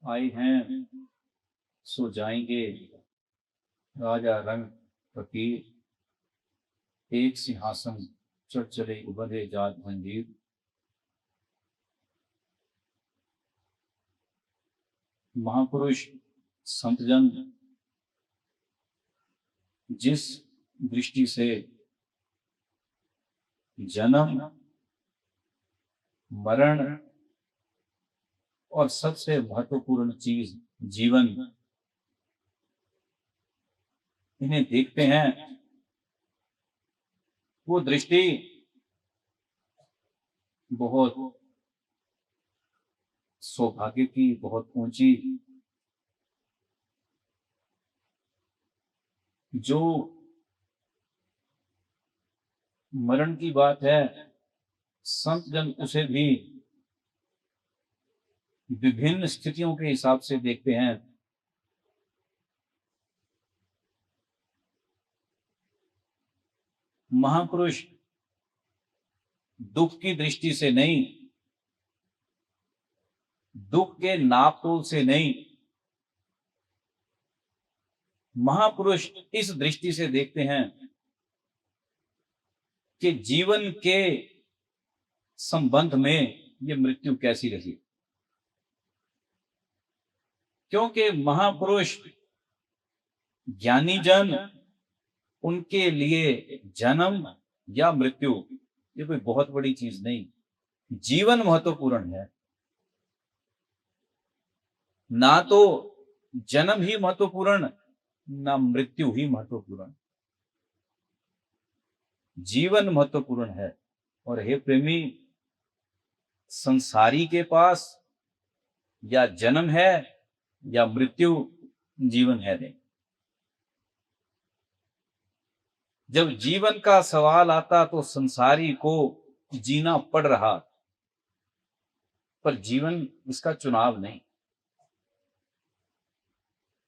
आए हैं सो जाएंगे, राजा रंग फकीर, एक सिंहासन चढ़ चले उभरे जात मंजीर। महापुरुष संतजन जिस दृष्टि से जन्म, मरण और सबसे महत्वपूर्ण चीज जीवन, इन्हें देखते हैं, वो दृष्टि बहुत सौभाग्य की, बहुत ऊंची। जो मरण की बात है, संत जन उसे भी विभिन्न स्थितियों के हिसाब से देखते हैं। महापुरुष दुख की दृष्टि से नहीं, दुख के नापतोल से नहीं, महापुरुष इस दृष्टि से देखते हैं कि जीवन के संबंध में ये मृत्यु कैसी रही। क्योंकि महापुरुष ज्ञानी जन, उनके लिए जन्म या मृत्यु ये कोई बहुत बड़ी चीज नहीं, जीवन महत्वपूर्ण है। ना तो जन्म ही महत्वपूर्ण, ना मृत्यु ही महत्वपूर्ण, जीवन महत्वपूर्ण है। और हे प्रेमी, संसारी के पास या जन्म है या मृत्यु, जीवन है नहीं। जब जीवन का सवाल आता तो संसारी को जीना पड़ रहा, पर जीवन इसका चुनाव नहीं,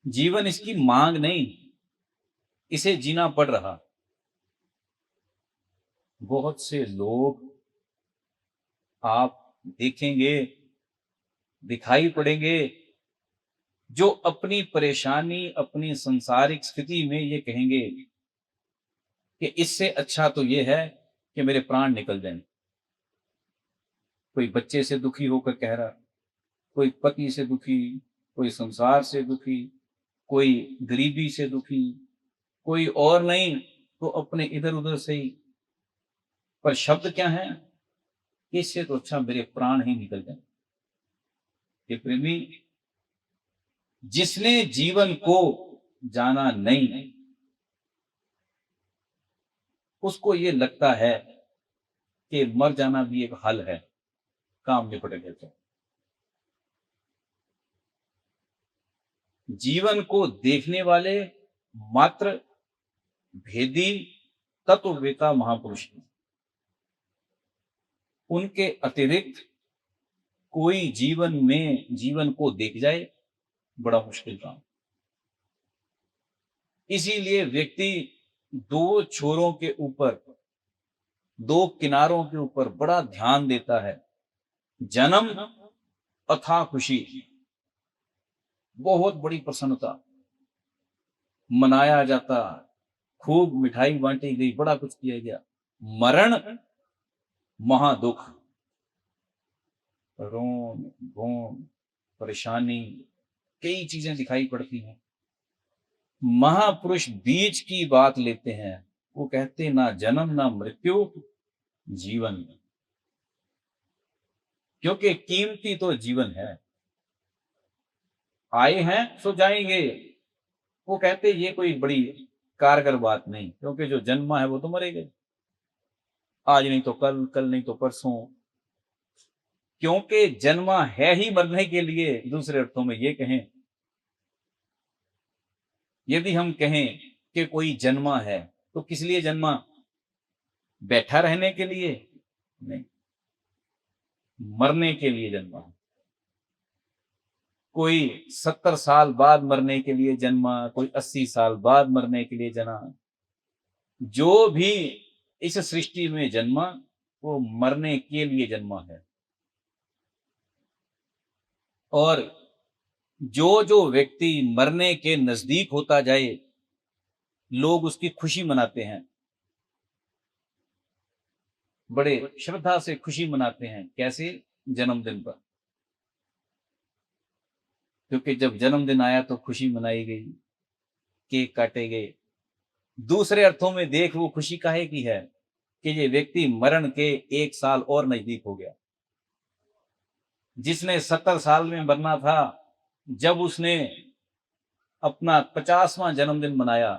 जीवन इसकी मांग नहीं, इसे जीना पड़ रहा। बहुत से लोग आप देखेंगे, दिखाई पड़ेंगे, जो अपनी परेशानी, अपनी सांसारिक स्थिति में ये कहेंगे कि इससे अच्छा तो ये है कि मेरे प्राण निकल जाएं। कोई बच्चे से दुखी होकर कह रहा, कोई पति से दुखी, कोई संसार से दुखी, कोई गरीबी से दुखी, कोई और नहीं तो अपने इधर उधर से ही। पर शब्द क्या है? इससे तो अच्छा मेरे प्राण ही निकल जाए। ये प्रेमी, जिसने जीवन को जाना नहीं, उसको ये लगता है कि मर जाना भी एक हल है, काम निपट गया। तो जीवन को देखने वाले मात्र भेदी तत्ववेता महापुरुष हैं। उनके अतिरिक्त कोई जीवन में जीवन को देख जाए, बड़ा मुश्किल काम। इसीलिए व्यक्ति दो छोरों के ऊपर, दो किनारों के ऊपर बड़ा ध्यान देता है। जन्म अथाह खुशी, बहुत बड़ी प्रसन्नता, मनाया जाता, खूब मिठाई बांटी गई, बड़ा कुछ किया गया। मरण महादुख, रोन घोन, परेशानी, कई चीजें दिखाई पड़ती हैं। महापुरुष बीच की बात लेते हैं, वो कहते ना जन्म ना मृत्यु, जीवन। क्योंकि कीमती तो जीवन है। आए हैं सो जाएंगे, वो कहते ये कोई बड़ी कारगर बात नहीं, क्योंकि जो जन्मा है वो तो मरेगा, आज नहीं तो कल, कल नहीं तो परसों। क्योंकि जन्मा है ही मरने के लिए। दूसरे अर्थों में ये कहें, यदि हम कहें कि कोई जन्मा है तो किस लिए जन्मा? बैठा रहने के लिए नहीं, मरने के लिए जन्मा। कोई 70 साल बाद मरने के लिए जन्मा, कोई 80 साल बाद मरने के लिए जना। जो भी इस सृष्टि में जन्मा वो मरने के लिए जन्मा है। और जो जो व्यक्ति मरने के नजदीक होता जाए, लोग उसकी खुशी मनाते हैं, बड़े श्रद्धा से खुशी मनाते हैं। कैसे? जन्मदिन पर। क्योंकि जब जन्मदिन आया तो खुशी मनाई गई, केक काटे गए। दूसरे अर्थों में देख, वो खुशी काहे की है कि ये व्यक्ति मरण के 1 साल और नजदीक हो गया। जिसने 70 साल में मरना था, जब उसने अपना 50वां जन्मदिन मनाया,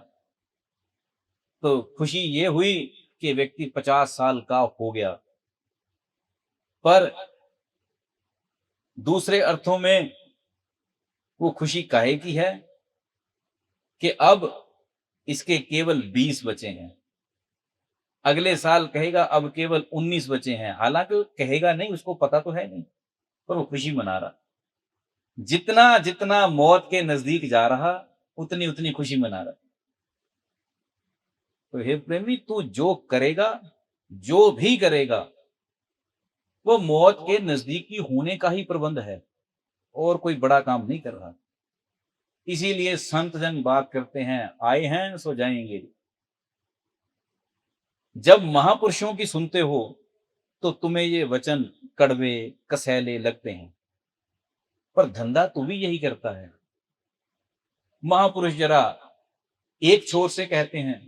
तो खुशी ये हुई कि व्यक्ति 50 साल का हो गया। पर दूसरे अर्थों में वो खुशी काहे की है कि अब इसके केवल 20 बचे हैं। अगले साल कहेगा अब केवल 19 बचे हैं। हालांकि वो कहेगा नहीं, उसको पता तो है नहीं, पर वो खुशी मना रहा। जितना जितना मौत के नजदीक जा रहा, उतनी उतनी खुशी मना रहा। तो हे प्रेमी, तू जो करेगा, जो भी करेगा, वो मौत के नजदीकी होने का ही प्रबंध है, और कोई बड़ा काम नहीं कर रहा। इसीलिए संत जन बात करते हैं, आए हैं सो जाएंगे। जब महापुरुषों की सुनते हो तो तुम्हें ये वचन कड़वे कसैले लगते हैं, पर धंधा तू भी यही करता है। महापुरुष जरा एक छोर से कहते हैं,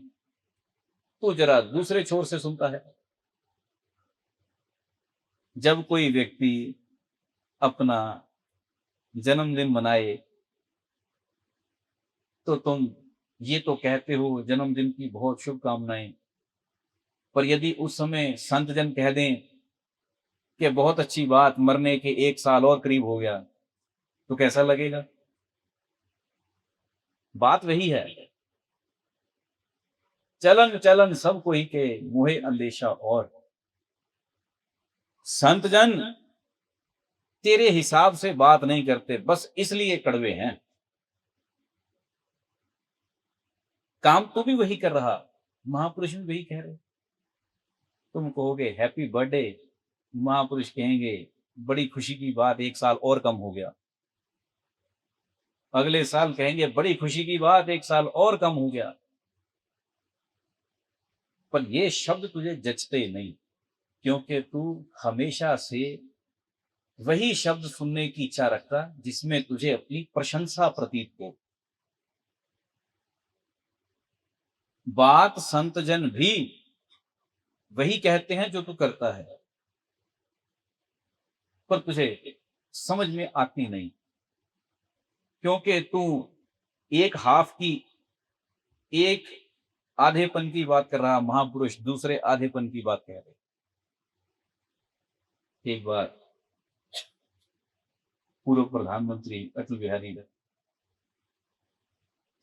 तो जरा दूसरे छोर से सुनता है। जब कोई व्यक्ति अपना जन्मदिन मनाए तो तुम ये तो कहते हो जन्मदिन की बहुत शुभकामनाएं, पर यदि उस समय संत जन कह दें कि बहुत अच्छी बात, मरने के 1 साल और करीब हो गया, तो कैसा लगेगा? बात वही है। चलन चलन सब कोई के, मोहे अंदेशा और। संत जन तेरे हिसाब से बात नहीं करते, बस इसलिए कड़वे हैं। काम तो भी वही कर रहा, महापुरुष भी वही कह रहे। तुम कहोगे हैप्पी बर्थडे, महापुरुष कहेंगे बड़ी खुशी की बात, 1 साल और कम हो गया। अगले साल कहेंगे बड़ी खुशी की बात, 1 साल और कम हो गया। पर ये शब्द तुझे जचते नहीं, क्योंकि तू हमेशा से वही शब्द सुनने की इच्छा रखता जिसमें तुझे अपनी प्रशंसा प्रतीत हो। बात संत जन भी वही कहते हैं जो तू करता है, पर तुझे समझ में आती नहीं, क्योंकि तू एक हाफ की, एक आधेपन की बात कर रहा, महापुरुष दूसरे आधेपन की बात कह रहे। एक बार पूर्व प्रधानमंत्री अटल बिहारी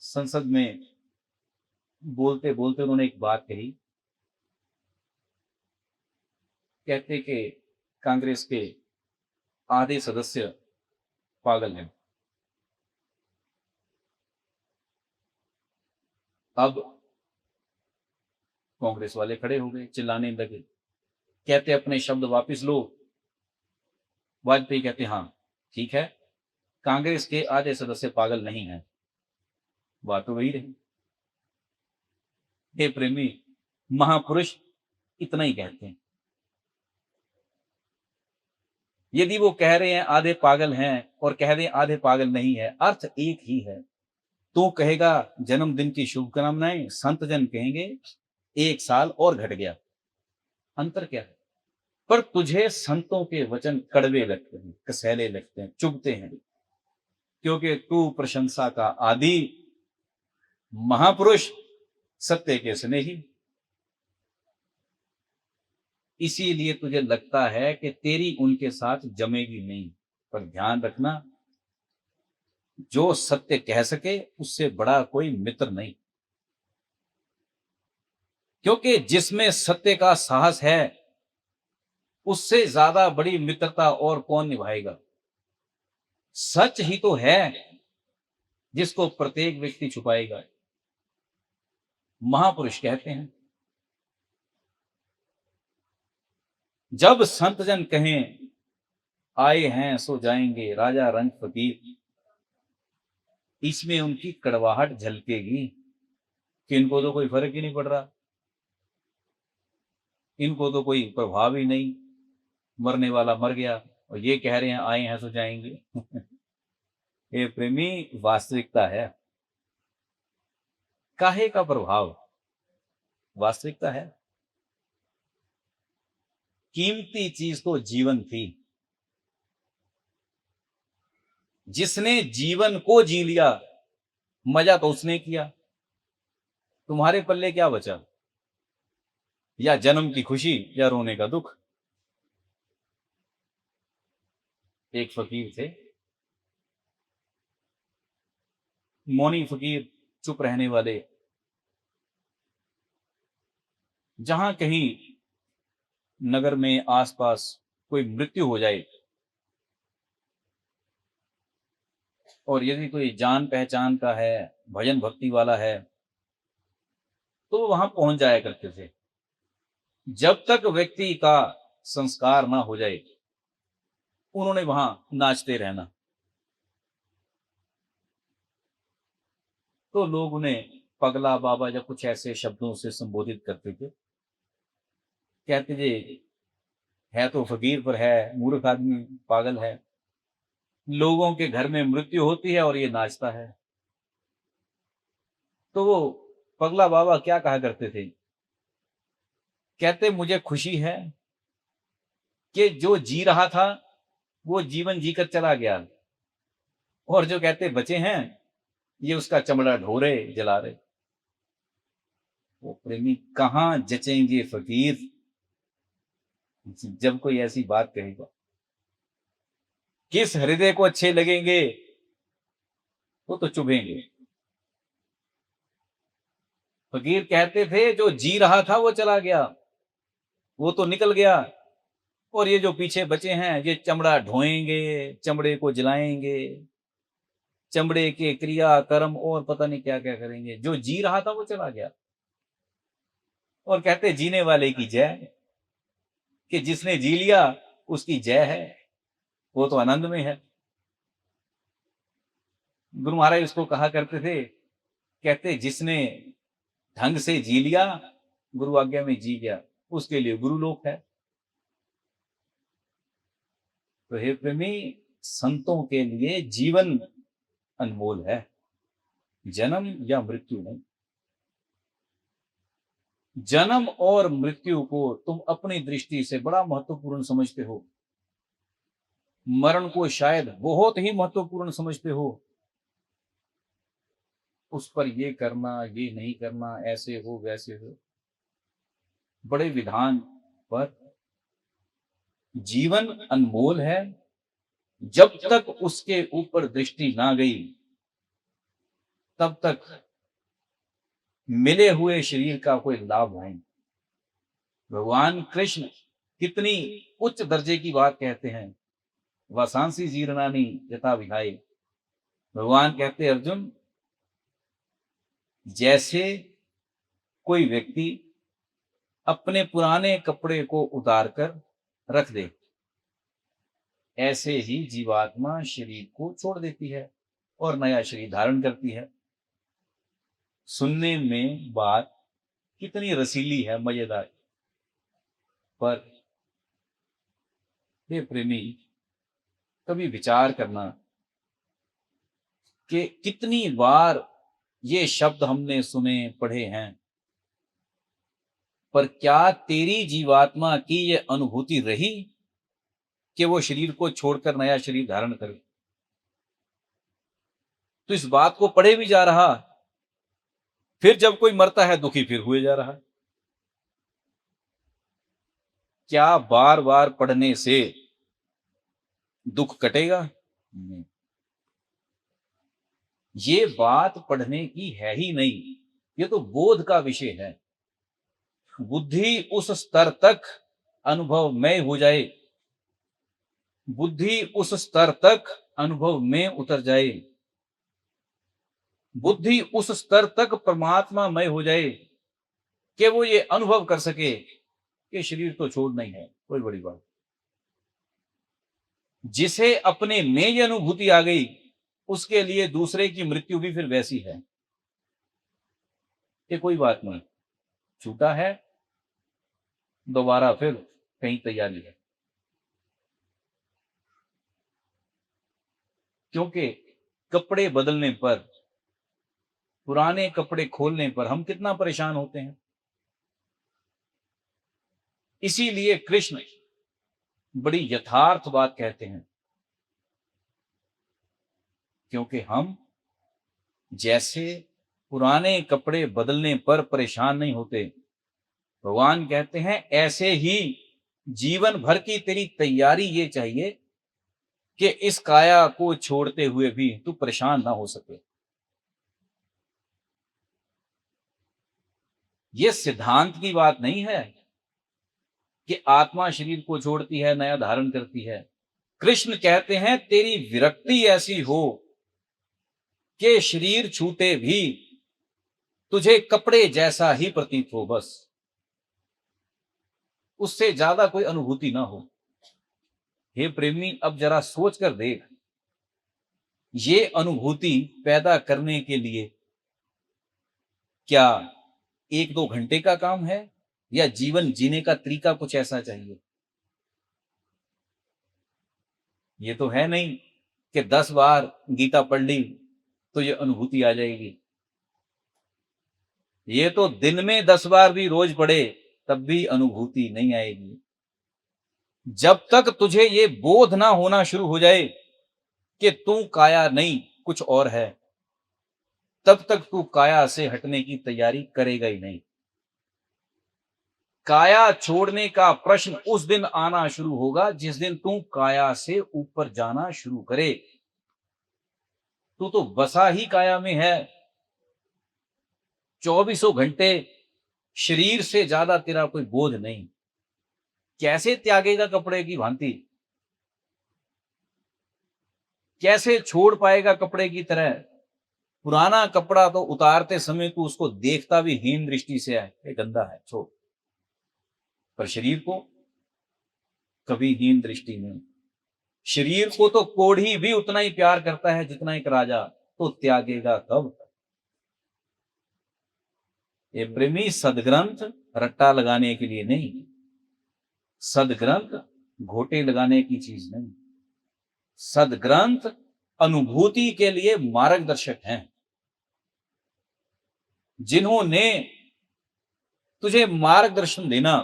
संसद में बोलते बोलते उन्होंने एक बात कही। कहते कि कांग्रेस के आधे सदस्य पागल हैं। अब कांग्रेस वाले खड़े हो गए, चिल्लाने लगे, कहते अपने शब्द वापस लो। वाजपेयी कहते हाँ ठीक है, कांग्रेस के आधे सदस्य पागल नहीं हैं। बात तो वही रही। हे प्रेमी, महापुरुष इतना ही कहते हैं। यदि वो कह रहे हैं आधे पागल हैं और कह रहे हैं आधे पागल नहीं है, अर्थ एक ही है। तो कहेगा जन्मदिन की शुभकामनाएं, संत जन कहेंगे 1 साल और घट गया। अंतर क्या है? पर तुझे संतों के वचन कड़वे लगते हैं, कसैले लगते हैं, चुभते हैं, क्योंकि तू प्रशंसा का आदि, महापुरुष सत्य के स्नेही। इसीलिए तुझे लगता है कि तेरी उनके साथ जमेगी नहीं। पर ध्यान रखना, जो सत्य कह सके उससे बड़ा कोई मित्र नहीं, क्योंकि जिसमें सत्य का साहस है, उससे ज्यादा बड़ी मित्रता और कौन निभाएगा। सच ही तो है जिसको प्रत्येक व्यक्ति छुपाएगा। महापुरुष कहते हैं, जब संत जन कहें आए हैं सो जाएंगे, राजा रंग फकीर, इसमें उनकी कड़वाहट झलकेगी कि इनको तो कोई फर्क ही नहीं पड़ रहा, इनको तो कोई प्रभाव ही नहीं, मरने वाला मर गया और ये कह रहे हैं आए हैं सो जाएंगे। ये प्रेमी वास्तविकता है। काहे का प्रभाव वास्तविकता है। कीमती चीज तो जीवन थी। जिसने जीवन को जी लिया, मजा तो उसने किया। तुम्हारे पल्ले क्या बचा? या जन्म की खुशी या रोने का दुख। एक फकीर थे, मौनी फकीर, चुप रहने वाले। जहां कहीं नगर में आसपास कोई मृत्यु हो जाए और यदि कोई जान पहचान का है, भजन भक्ति वाला है, तो वो वहां पहुंच जाया करते थे। जब तक व्यक्ति का संस्कार ना हो जाए, उन्होंने वहां नाचते रहना। तो लोग उन्हें पगला बाबा या कुछ ऐसे शब्दों से संबोधित करते थे। कहते थे है तो फकीर पर है मूर्ख आदमी, पागल है। लोगों के घर में मृत्यु होती है और ये नाचता है। तो वो पगला बाबा क्या कहा करते थे? कहते मुझे खुशी है कि जो जी रहा था वो जीवन जीकर चला गया, और जो कहते बचे हैं ये उसका चमड़ा ढो रहे, जला रहे। वो प्रेमी कहां जचेंगे फकीर जब कोई ऐसी बात कहेगा। किस हृदय को अच्छे लगेंगे? वो तो चुभेंगे। फकीर कहते थे जो जी रहा था वो चला गया, वो तो निकल गया, और ये जो पीछे बचे हैं ये चमड़ा ढोएंगे, चमड़े को जलाएंगे, चमड़े के क्रिया कर्म और पता नहीं क्या क्या करेंगे। जो जी रहा था वो चला गया। और कहते जीने वाले की जय, कि जिसने जी लिया उसकी जय है, वो तो आनंद में है। गुरु महाराज उसको कहा करते थे, कहते जिसने ढंग से जी लिया, गुरु आज्ञा में जी गया, उसके लिए गुरु लोक है। तो हे प्रेमी, संतों के लिए जीवन अनमोल है, जन्म या मृत्यु नहीं। जन्म और मृत्यु को तुम अपनी दृष्टि से बड़ा महत्वपूर्ण समझते हो, मरण को शायद बहुत ही महत्वपूर्ण समझते हो। उस पर ये करना, ये नहीं करना, ऐसे हो वैसे हो, बड़े विधान। पर जीवन अनमोल है। जब तक उसके ऊपर दृष्टि ना गई, तब तक मिले हुए शरीर का कोई लाभ नहीं। भगवान कृष्ण कितनी उच्च दर्जे की बात कहते हैं। वासांसी जीर्णानि यथा विहाय। भगवान कहते अर्जुन, जैसे कोई व्यक्ति अपने पुराने कपड़े को उतार कर रख दे, ऐसे ही जीवात्मा शरीर को छोड़ देती है और नया शरीर धारण करती है। सुनने में बात कितनी रसीली है, मजेदार। पर हे प्रेमी, कभी विचार करना कि कितनी बार ये शब्द हमने सुने पढ़े हैं, पर क्या तेरी जीवात्मा की ये अनुभूति रही कि वो शरीर को छोड़कर नया शरीर धारण करे? तो इस बात को पढ़े भी जा रहा, फिर जब कोई मरता है दुखी फिर हुए जा रहा। क्या बार बार पढ़ने से दुख कटेगा? नहीं। ये बात पढ़ने की है ही नहीं, ये तो बोध का विषय है। बुद्धि उस स्तर तक अनुभव में हो जाए, बुद्धि उस स्तर तक अनुभव में उतर जाए, बुद्धि उस स्तर तक परमात्मा मय हो जाए कि वो ये अनुभव कर सके कि शरीर तो छोड़ना ही है, कोई बड़ी बात। जिसे अपने में ये अनुभूति आ गई उसके लिए दूसरे की मृत्यु भी फिर वैसी है। ये कोई बात नहीं, छूटा है, दोबारा फिर कहीं तैयारी है। क्योंकि कपड़े बदलने पर, पुराने कपड़े खोलने पर हम कितना परेशान होते हैं। इसीलिए कृष्ण बड़ी यथार्थ बात कहते हैं, क्योंकि हम जैसे पुराने कपड़े बदलने पर परेशान नहीं होते, भगवान कहते हैं ऐसे ही जीवन भर की तेरी तैयारी ये चाहिए कि इस काया को छोड़ते हुए भी तू परेशान ना हो सके। ये सिद्धांत की बात नहीं है कि आत्मा शरीर को छोड़ती है, नया धारण करती है। कृष्ण कहते हैं तेरी विरक्ति ऐसी हो कि शरीर छूटे भी तुझे कपड़े जैसा ही प्रतीत हो, बस उससे ज्यादा कोई अनुभूति ना हो। हे प्रेमी, अब जरा सोच कर देख, ये अनुभूति पैदा करने के लिए क्या 1-2 घंटे का काम है, या जीवन जीने का तरीका कुछ ऐसा चाहिए? ये तो है नहीं कि 10 बार गीता पढ़ ली तो ये अनुभूति आ जाएगी। ये तो दिन में 10 बार भी रोज पढ़े तब भी अनुभूति नहीं आएगी। जब तक तुझे ये बोध ना होना शुरू हो जाए कि तू काया नहीं कुछ और है, तब तक तू काया से हटने की तैयारी करेगा ही नहीं। काया छोड़ने का प्रश्न उस दिन आना शुरू होगा जिस दिन तू काया से ऊपर जाना शुरू करे। तू तो बसा ही काया में है, 24 घंटे शरीर से ज्यादा तेरा कोई बोध नहीं। कैसे त्यागेगा कपड़े की भांति? कैसे छोड़ पाएगा कपड़े की तरह? पुराना कपड़ा तो उतारते समय तू उसको देखता भी हीन दृष्टि से है, ये गंदा है, छोड़। पर शरीर को कभी हीन दृष्टि नहीं। शरीर को तो कोढ़ी भी उतना ही प्यार करता है जितना एक राजा, तो त्यागेगा कब? ये प्रेमी, सदग्रंथ रट्टा लगाने के लिए नहीं, सदग्रंथ घोटे लगाने की चीज नहीं। सदग्रंथ अनुभूति के लिए मार्गदर्शक हैं, जिन्होंने तुझे मार्गदर्शन देना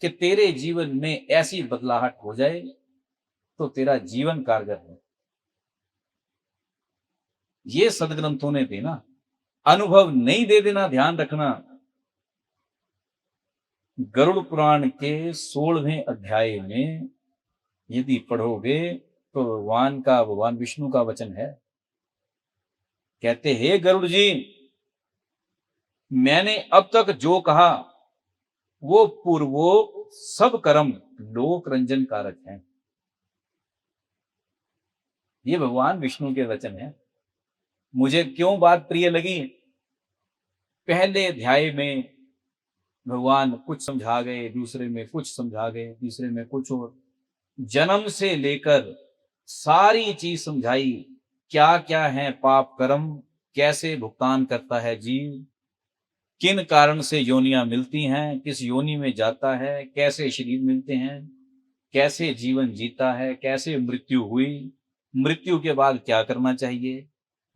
कि तेरे जीवन में ऐसी बदलाहट हो जाए तो तेरा जीवन कारगर है। ये सदग्रंथों ने देना, अनुभव नहीं दे देना, ध्यान रखना। गरुड़ पुराण के 16वें अध्याय में यदि पढ़ोगे तो भगवान विष्णु का वचन है। कहते हे गरुड़ जी, मैंने अब तक जो कहा वो पूर्वो सब कर्म लोक रंजन कारक हैं। ये भगवान विष्णु के वचन है। मुझे क्यों बात प्रिय लगी? पहले अध्याय में भगवान कुछ समझा गए, दूसरे में कुछ समझा गए, तीसरे में कुछ और, जन्म से लेकर सारी चीज समझाई। क्या क्या है पाप कर्म, कैसे भुगतान करता है जीव, किन कारण से योनियां मिलती हैं, किस योनि में जाता है, कैसे शरीर मिलते हैं, कैसे जीवन जीता है, कैसे मृत्यु हुई, मृत्यु के बाद क्या करना चाहिए,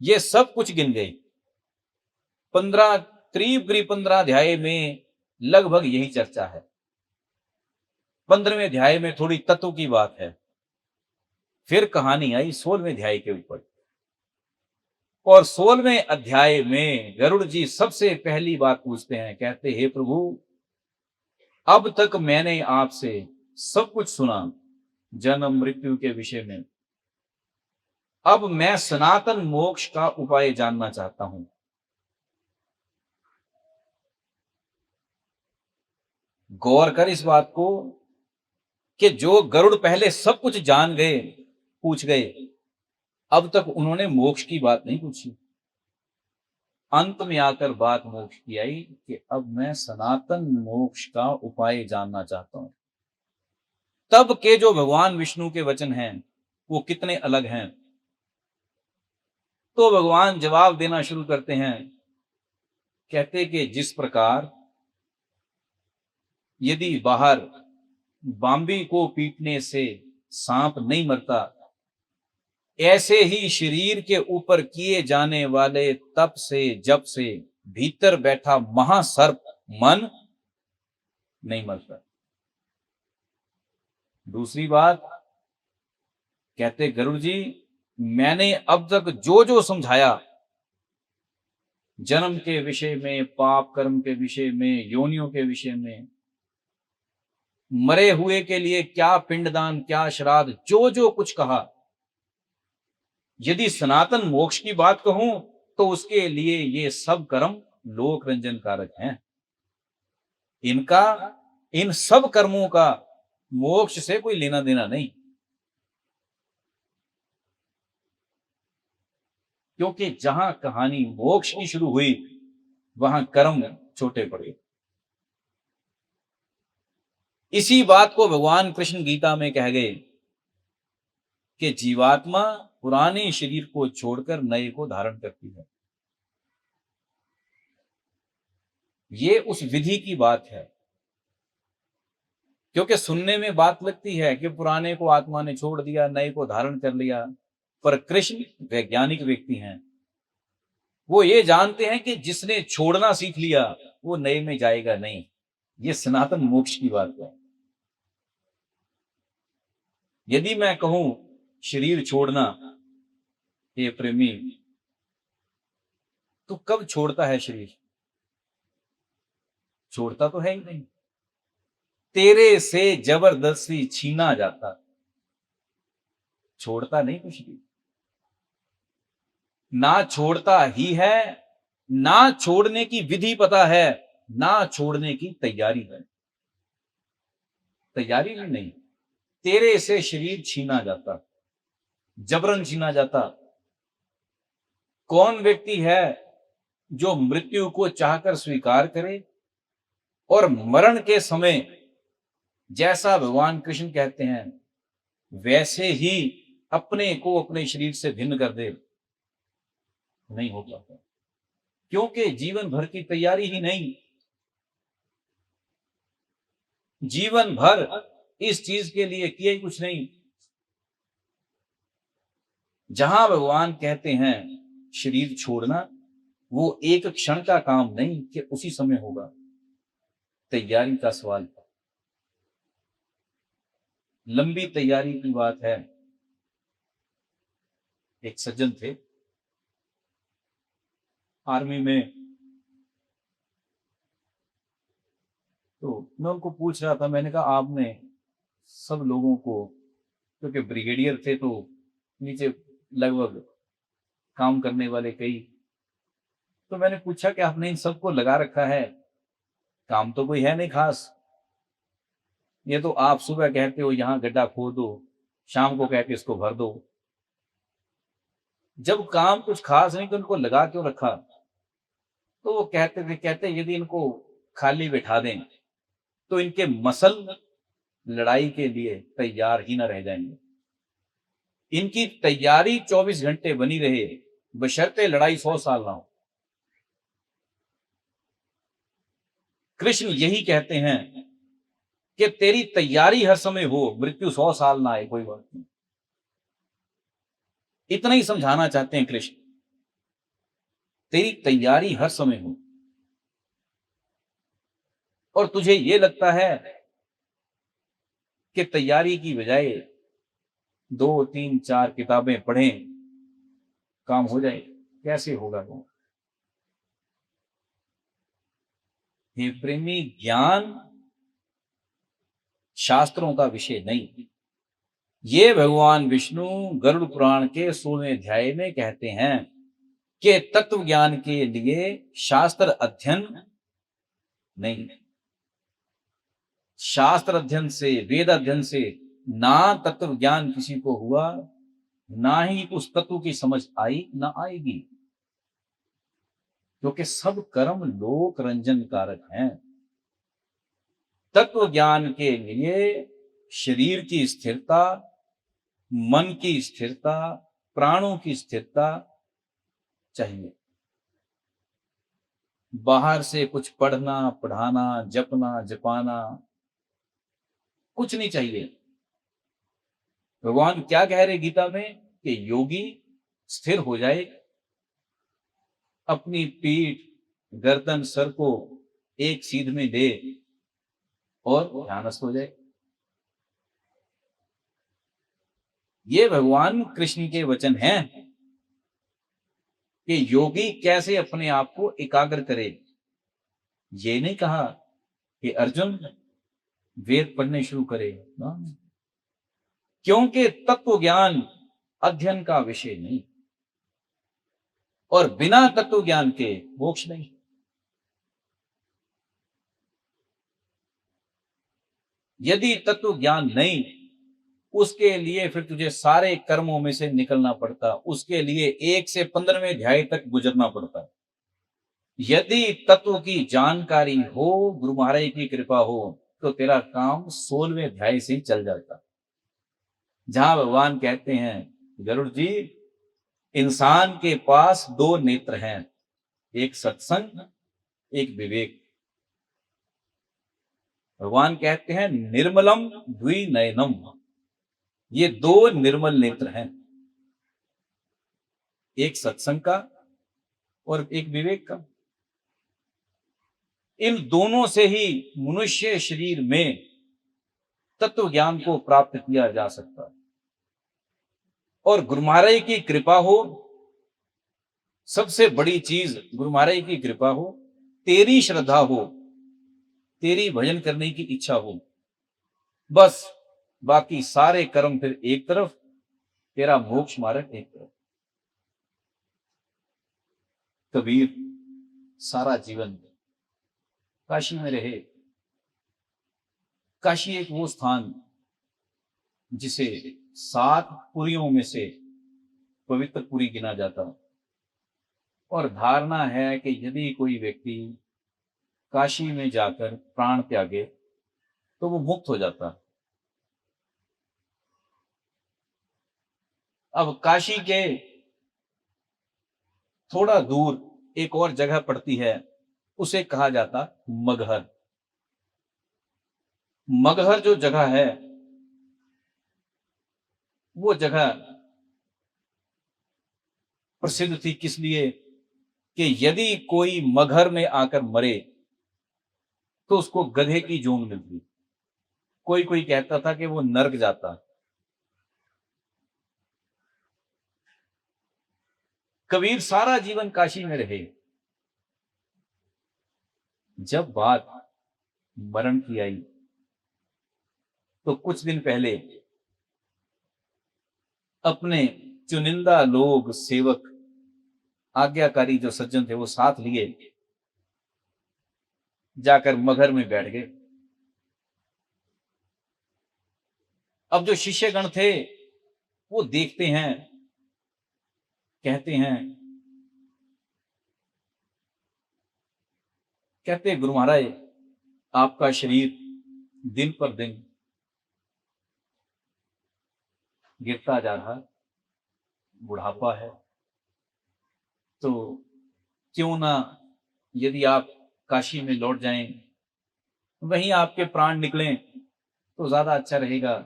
ये सब कुछ गिन गई। 15 करीब 15 अध्याय में लगभग यही चर्चा है। 15वें अध्याय में थोड़ी तत्व की बात है। फिर कहानी आई 16वें अध्याय के ऊपर, और 16वें अध्याय में गरुड़ जी सबसे पहली बात पूछते हैं। कहते हे प्रभु, अब तक मैंने आपसे सब कुछ सुना जन्म मृत्यु के विषय में, अब मैं सनातन मोक्ष का उपाय जानना चाहता हूं। गौर कर इस बात को कि जो गरुड़ पहले सब कुछ जान गए, पूछ गए, अब तक उन्होंने मोक्ष की बात नहीं पूछी। अंत में आकर बात मोक्ष की आई कि अब मैं सनातन मोक्ष का उपाय जानना चाहता हूं। तब के जो भगवान विष्णु के वचन हैं वो कितने अलग हैं। तो भगवान जवाब देना शुरू करते हैं, कहते कि जिस प्रकार यदि बाहर बांबी को पीटने से सांप नहीं मरता, ऐसे ही शरीर के ऊपर किए जाने वाले तप से जप से भीतर बैठा महासर्प मन नहीं मरता। दूसरी बात कहते, गरुड़ जी मैंने अब तक जो जो समझाया, जन्म के विषय में, पाप कर्म के विषय में, योनियों के विषय में, मरे हुए के लिए क्या पिंडदान, क्या श्राद्ध, जो जो कुछ कहा, यदि सनातन मोक्ष की बात कहूं तो उसके लिए ये सब कर्म लोक रंजन कारक हैं। इनका, इन सब कर्मों का मोक्ष से कोई लेना देना नहीं, क्योंकि जहां कहानी मोक्ष की शुरू हुई वहां कर्म छोटे पड़े। इसी बात को भगवान कृष्ण गीता में कह गए कि जीवात्मा पुराने शरीर को छोड़कर नए को धारण करती है। ये उस विधि की बात है, क्योंकि सुनने में बात लगती है कि पुराने को आत्मा ने छोड़ दिया, नए को धारण कर लिया, पर कृष्ण वैज्ञानिक व्यक्ति हैं। वो ये जानते हैं कि जिसने छोड़ना सीख लिया वो नए में जाएगा नहीं। ये सनातन मोक्ष की बात है। यदि मैं कहूं शरीर छोड़ना, ये प्रेमी, तो कब छोड़ता है शरीर? छोड़ता तो है ही नहीं, तेरे से जबरदस्ती छीना जाता, छोड़ता नहीं कुछ भी। ना छोड़ता ही है, ना छोड़ने की विधि पता है, ना छोड़ने की तैयारी है। तैयारी भी नहीं, तेरे से शरीर छीना जाता, जबरन छीना जाता। कौन व्यक्ति है जो मृत्यु को चाहकर स्वीकार करे और मरण के समय जैसा भगवान कृष्ण कहते हैं वैसे ही अपने को अपने शरीर से भिन्न कर दे? नहीं हो पाता, क्योंकि जीवन भर की तैयारी ही नहीं। जीवन भर इस चीज के लिए किए ही कुछ नहीं। जहां भगवान कहते हैं शरीर छोड़ना, वो एक क्षण का काम नहीं कि उसी समय होगा, तैयारी का सवाल है, लंबी तैयारी की बात है। एक सज्जन थे आर्मी में, तो मैं उनको पूछ रहा था, मैंने कहा आपने सब लोगों को, क्योंकि ब्रिगेडियर थे तो नीचे लगभग काम करने वाले कई, तो मैंने पूछा कि आपने इन सबको लगा रखा है, काम तो कोई है नहीं खास, ये तो आप सुबह कहते हो यहां गड्ढा खोदो, शाम को कहते इसको भर दो, जब काम कुछ खास नहीं तो इनको लगा क्यों रखा? तो वो कहते यदि इनको खाली बिठा दें तो इनके मसल लड़ाई के लिए तैयार ही ना रह जाएंगे। इनकी तैयारी 24 घंटे बनी रहे, बशर्ते लड़ाई 100 साल ना हो। कृष्ण यही कहते हैं कि तेरी तैयारी हर समय हो, मृत्यु 100 साल ना आए, कोई बात नहीं। इतना ही समझाना चाहते हैं कृष्ण, तेरी तैयारी हर समय हो। और तुझे ये लगता है कि तैयारी की बजाय 2, 3, 4 किताबें पढ़ें काम हो जाए, कैसे होगा वो? हे प्रेमी, ज्ञान शास्त्रों का विषय नहीं। ये भगवान विष्णु गरुड़ पुराण के 16वें अध्याय में कहते हैं कि तत्व ज्ञान के लिए शास्त्र अध्ययन नहीं, शास्त्र अध्ययन से, वेद अध्ययन से ना तत्व ज्ञान किसी को हुआ, ना ही उस तत्व की समझ आई, ना आएगी, क्योंकि सब कर्म लोक रंजन कारक हैं। तत्व ज्ञान के लिए शरीर की स्थिरता, मन की स्थिरता, प्राणों की स्थिरता, चाहिए। बाहर से कुछ पढ़ना, पढ़ाना, जपना, जपाना कुछ नहीं चाहिए। भगवान क्या कह रहे गीता में कि योगी स्थिर हो जाए, अपनी पीठ, गर्दन, सर को एक सीध में दे और ध्यानस्थ हो जाए। ये भगवान कृष्ण के वचन हैं कि योगी कैसे अपने आप को एकाग्र करे। ये नहीं कहा कि अर्जुन वेद पढ़ने शुरू करे ना, क्योंकि तत्व ज्ञान अध्ययन का विषय नहीं और बिना तत्व ज्ञान के मोक्ष नहीं। यदि तत्व ज्ञान नहीं, उसके लिए फिर तुझे सारे कर्मों में से निकलना पड़ता, उसके लिए 1 से 15वें अध्याय तक गुजरना पड़ता। यदि तत्व की जानकारी हो, गुरु महाराज की कृपा हो, तो तेरा काम 16वें अध्याय से ही चल जाता, जहां भगवान कहते हैं गरुड़ जी, इंसान के पास 2 नेत्र हैं, एक सत्संग, एक विवेक। भगवान कहते हैं निर्मलम द्विनयनम, ये 2 निर्मल नेत्र हैं, एक सत्संग का और एक विवेक का। इन दोनों से ही मनुष्य शरीर में तत्व ज्ञान को प्राप्त किया जा सकता है। और गुरु महाराज की कृपा हो, सबसे बड़ी चीज गुरु महाराज की कृपा हो, तेरी श्रद्धा हो, तेरी भजन करने की इच्छा हो, बस बाकी सारे कर्म फिर एक तरफ, तेरा मोक्ष मार्ग एक तरफ। कबीर सारा जीवन काशी में रहे। काशी एक वो स्थान जिसे 7 पुरियों में से पवित्र पुरी गिना जाता, और धारणा है कि यदि कोई व्यक्ति काशी में जाकर प्राण त्यागे तो वो मुक्त हो जाता। अब काशी के थोड़ा दूर एक और जगह पड़ती है, उसे कहा जाता मगहर। मगहर जो जगह है, वो जगह प्रसिद्ध थी किस लिए कि यदि कोई मगहर में आकर मरे तो उसको गधे की जून मिलती। कोई कोई कहता था कि वो नर्क जाता। कबीर सारा जीवन काशी में रहे। जब बात मरण की आई तो कुछ दिन पहले अपने चुनिंदा लोग, सेवक, आज्ञाकारी जो सज्जन थे, वो साथ लिए जाकर मगहर में बैठ गए। अब जो शिष्यगण थे वो देखते हैं, कहते हैं, गुरु महाराज आपका शरीर दिन पर दिन गिरता जा रहा, बुढ़ापा है, तो क्यों ना यदि आप काशी में लौट जाएं, वहीं आपके प्राण निकलें तो ज्यादा अच्छा रहेगा।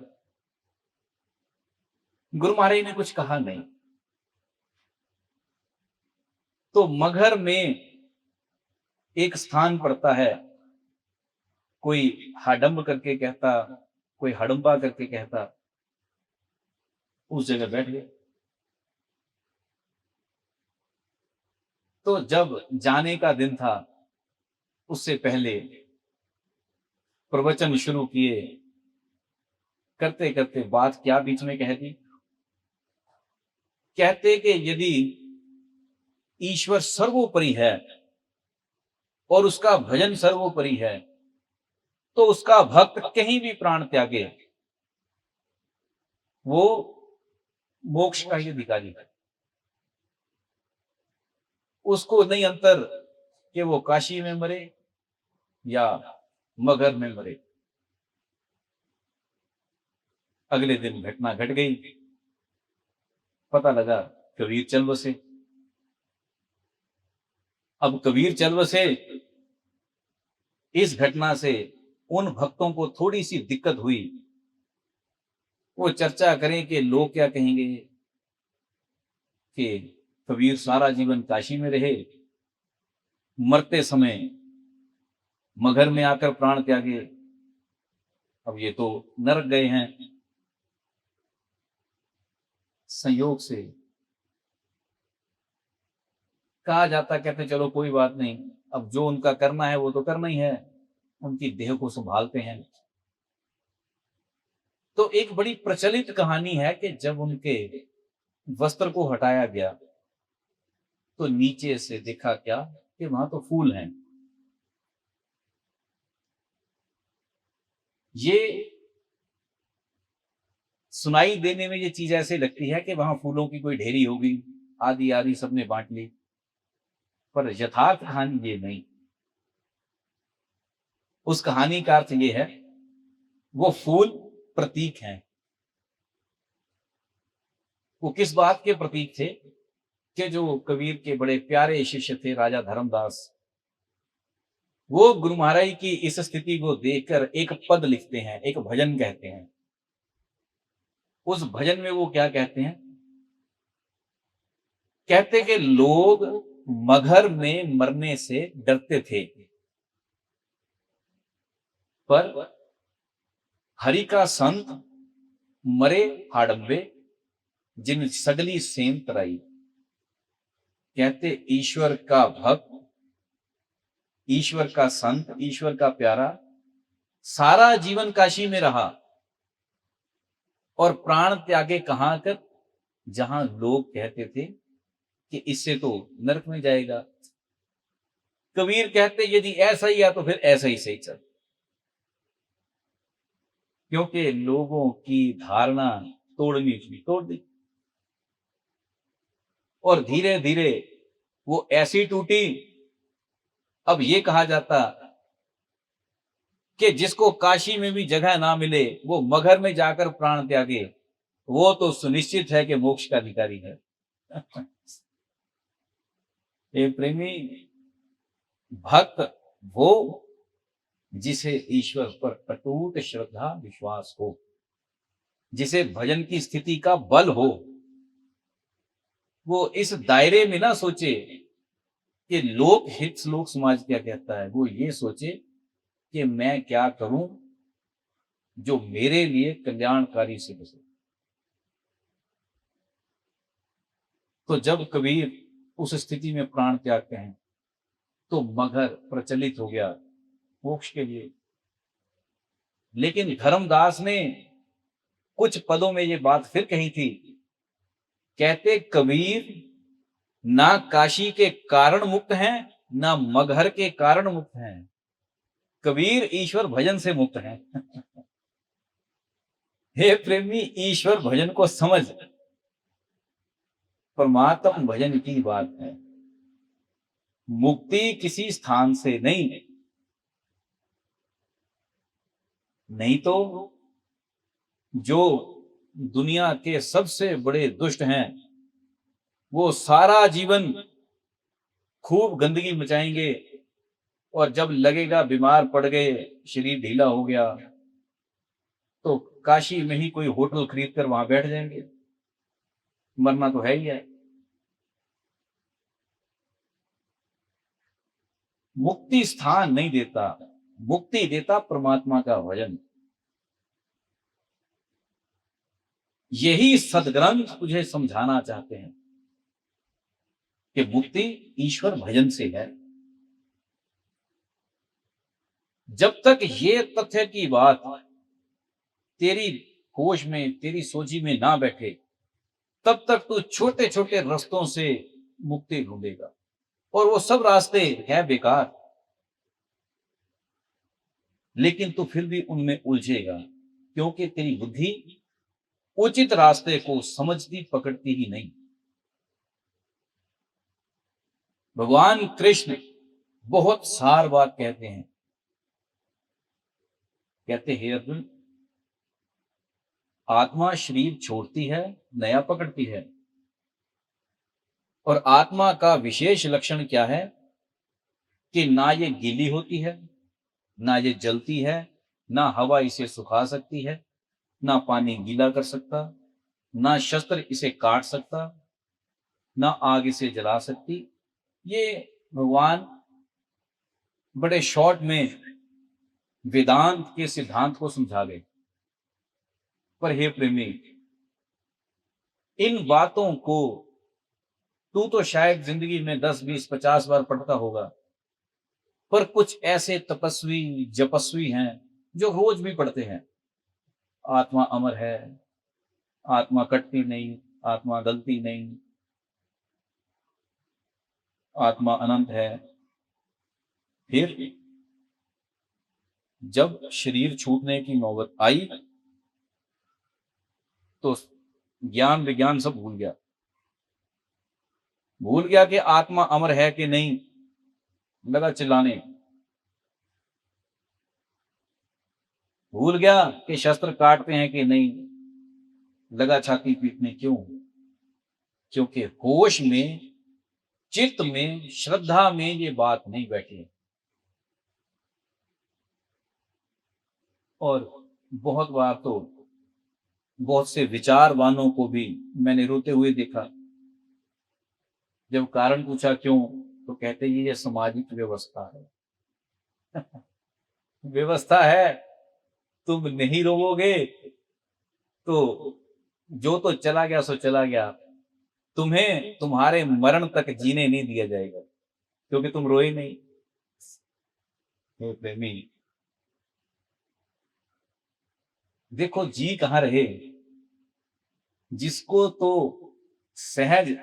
गुरु महाराज ने कुछ कहा नहीं। तो मगहर में एक स्थान पड़ता है, कोई हाडंब करके कहता, कोई हडम्बा करके कहता, उस जगह बैठ गए। तो जब जाने का दिन था, उससे पहले प्रवचन शुरू किए, करते करते बात क्या बीच में कह दी। कहते कि यदि ईश्वर सर्वोपरि है और उसका भजन सर्वोपरि है, तो उसका भक्त कहीं भी प्राण त्यागे वो मोक्ष का ही अधिकारी है। उसको नहीं अंतर कि वो काशी में मरे या मगहर में मरे। अगले दिन घटना घट गई, पता लगा कबीर चल बसे। अब कबीर चल बसे। इस घटना से उन भक्तों को थोड़ी सी दिक्कत हुई। वो चर्चा करें कि लोग क्या कहेंगे कि कबीर सारा जीवन काशी में रहे, मरते समय मगर में आकर प्राण त्यागे, अब ये तो नरक गए हैं। संयोग से कहा जाता, कहते चलो कोई बात नहीं, अब जो उनका करना है वो तो करना ही है, उनकी देह को संभालते हैं। तो एक बड़ी प्रचलित कहानी है कि जब उनके वस्त्र को हटाया गया तो नीचे से देखा क्या कि वहां तो फूल हैं। ये सुनाई देने में ये चीज ऐसे लगती है कि वहां फूलों की कोई ढेरी होगी, आधी आधी सबने बांट ली, पर यथार्थ कहानी ये नहीं। उस कहानी का अर्थ ये है, वो फूल प्रतीक हैं। वो किस बात के प्रतीक थे कि जो कबीर के बड़े प्यारे शिष्य थे राजा धर्मदास, वो गुरु महाराज की इस स्थिति को देखकर एक पद लिखते हैं, एक भजन कहते हैं। उस भजन में वो क्या कहते हैं, कहते कि लोग मगर में मरने से डरते थे, पर हरि का संत मरे हाडंबे, जिन सगली सेम तराई। कहते ईश्वर का भक्त, ईश्वर का संत, ईश्वर का प्यारा सारा जीवन काशी में रहा और प्राण त्यागे कहां कर, जहां लोग कहते थे कि इससे तो नरक में जाएगा। कबीर कहते यदि ऐसा ही है तो फिर ऐसा ही सही चल, क्योंकि लोगों की धारणा तोड़नी थी, तोड़ दी। और धीरे धीरे वो ऐसी टूटी, अब ये कहा जाता कि जिसको काशी में भी जगह ना मिले वो मगर में जाकर प्राण त्यागे, वो तो सुनिश्चित है कि मोक्ष का अधिकारी है। ये प्रेमी भक्त वो जिसे ईश्वर पर अटूट श्रद्धा विश्वास हो, जिसे भजन की स्थिति का बल हो। वो इस दायरे में ना सोचे कि लोक हित, लोक समाज क्या कहता है, वो ये सोचे कि मैं क्या करूं जो मेरे लिए कल्याणकारी सिद्ध हो। तो जब कबीर उस स्थिति में प्राण त्यागते हैं तो मगर प्रचलित हो गया मोक्ष के लिए। लेकिन धर्मदास ने कुछ पदों में ये बात फिर कही थी, कहते कबीर ना काशी के कारण मुक्त हैं, ना मगहर के कारण मुक्त हैं, कबीर ईश्वर भजन से मुक्त हैं। हे प्रेमी, ईश्वर भजन को समझ, परमात्म भजन की बात है। मुक्ति किसी स्थान से नहीं, नहीं तो जो दुनिया के सबसे बड़े दुष्ट हैं वो सारा जीवन खूब गंदगी मचाएंगे और जब लगेगा बीमार पड़ गए, शरीर ढीला हो गया, तो काशी में ही कोई होटल खरीद कर वहां बैठ जाएंगे। मरना तो है ही है। मुक्ति स्थान नहीं देता, मुक्ति देता परमात्मा का भजन। यही सदग्रंथ तुझे समझाना चाहते हैं कि मुक्ति ईश्वर भजन से है। जब तक ये तथ्य की बात तेरी होश में, तेरी सोची में ना बैठे, तब तक तू छोटे छोटे रास्तों से मुक्ति ढूंढेगा और वो सब रास्ते हैं बेकार। लेकिन तू फिर भी उनमें उलझेगा, क्योंकि तेरी बुद्धि उचित रास्ते को समझती पकड़ती ही नहीं। भगवान कृष्ण बहुत सार बात कहते हैं। कहते हे अर्जुन, आत्मा शरीर छोड़ती है, नया पकड़ती है। और आत्मा का विशेष लक्षण क्या है कि ना ये गीली होती है, ना ये जलती है, ना हवा इसे सुखा सकती है, ना पानी गीला कर सकता, ना शस्त्र इसे काट सकता, ना आग इसे जला सकती। ये भगवान बड़े शॉर्ट में वेदांत के सिद्धांत को समझा गए। पर हे प्रेमी, इन बातों को तू तो शायद जिंदगी में 10, 20, 50 बार पढ़ता होगा, पर कुछ ऐसे तपस्वी जपस्वी हैं जो रोज भी पढ़ते हैं। आत्मा अमर है, आत्मा कटती नहीं, आत्मा गलती नहीं, आत्मा अनंत है। फिर जब शरीर छूटने की नौबत आई तो ज्ञान विज्ञान सब भूल गया। भूल गया कि आत्मा अमर है कि नहीं, लगा चिल्लाने। भूल गया कि शस्त्र काटते हैं कि नहीं, लगा छाती पीटने। क्यों? क्योंकि होश में, चित्त में, श्रद्धा में ये बात नहीं बैठी। और बहुत बार तो बहुत से विचारवानों को भी मैंने रोते हुए देखा। जब कारण पूछा क्यों, तो कहते ये सामाजिक व्यवस्था है। व्यवस्था है, तुम नहीं रोवोगे तो जो तो चला गया सो चला गया, तुम्हें तुम्हारे मरण तक जीने नहीं दिया जाएगा, क्योंकि तुम रोए नहीं। हे प्रेमी, देखो जी कहाँ रहे। जिसको तो सहज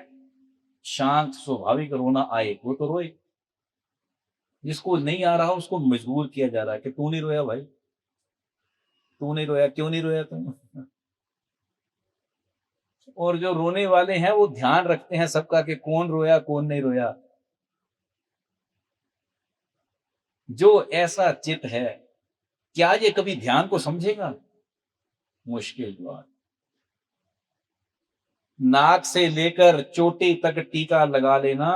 शांत स्वाभाविक रोना आए वो तो रोए, जिसको नहीं आ रहा उसको मजबूर किया जा रहा है कि तू नहीं रोया भाई, तू नहीं रोया, क्यों नहीं रोया तुम। और जो रोने वाले हैं वो ध्यान रखते हैं सबका कि कौन रोया कौन नहीं रोया। जो ऐसा चित्त है, क्या ये कभी ध्यान को समझेगा? मुश्किल बात। नाक से लेकर चोटी तक टीका लगा लेना,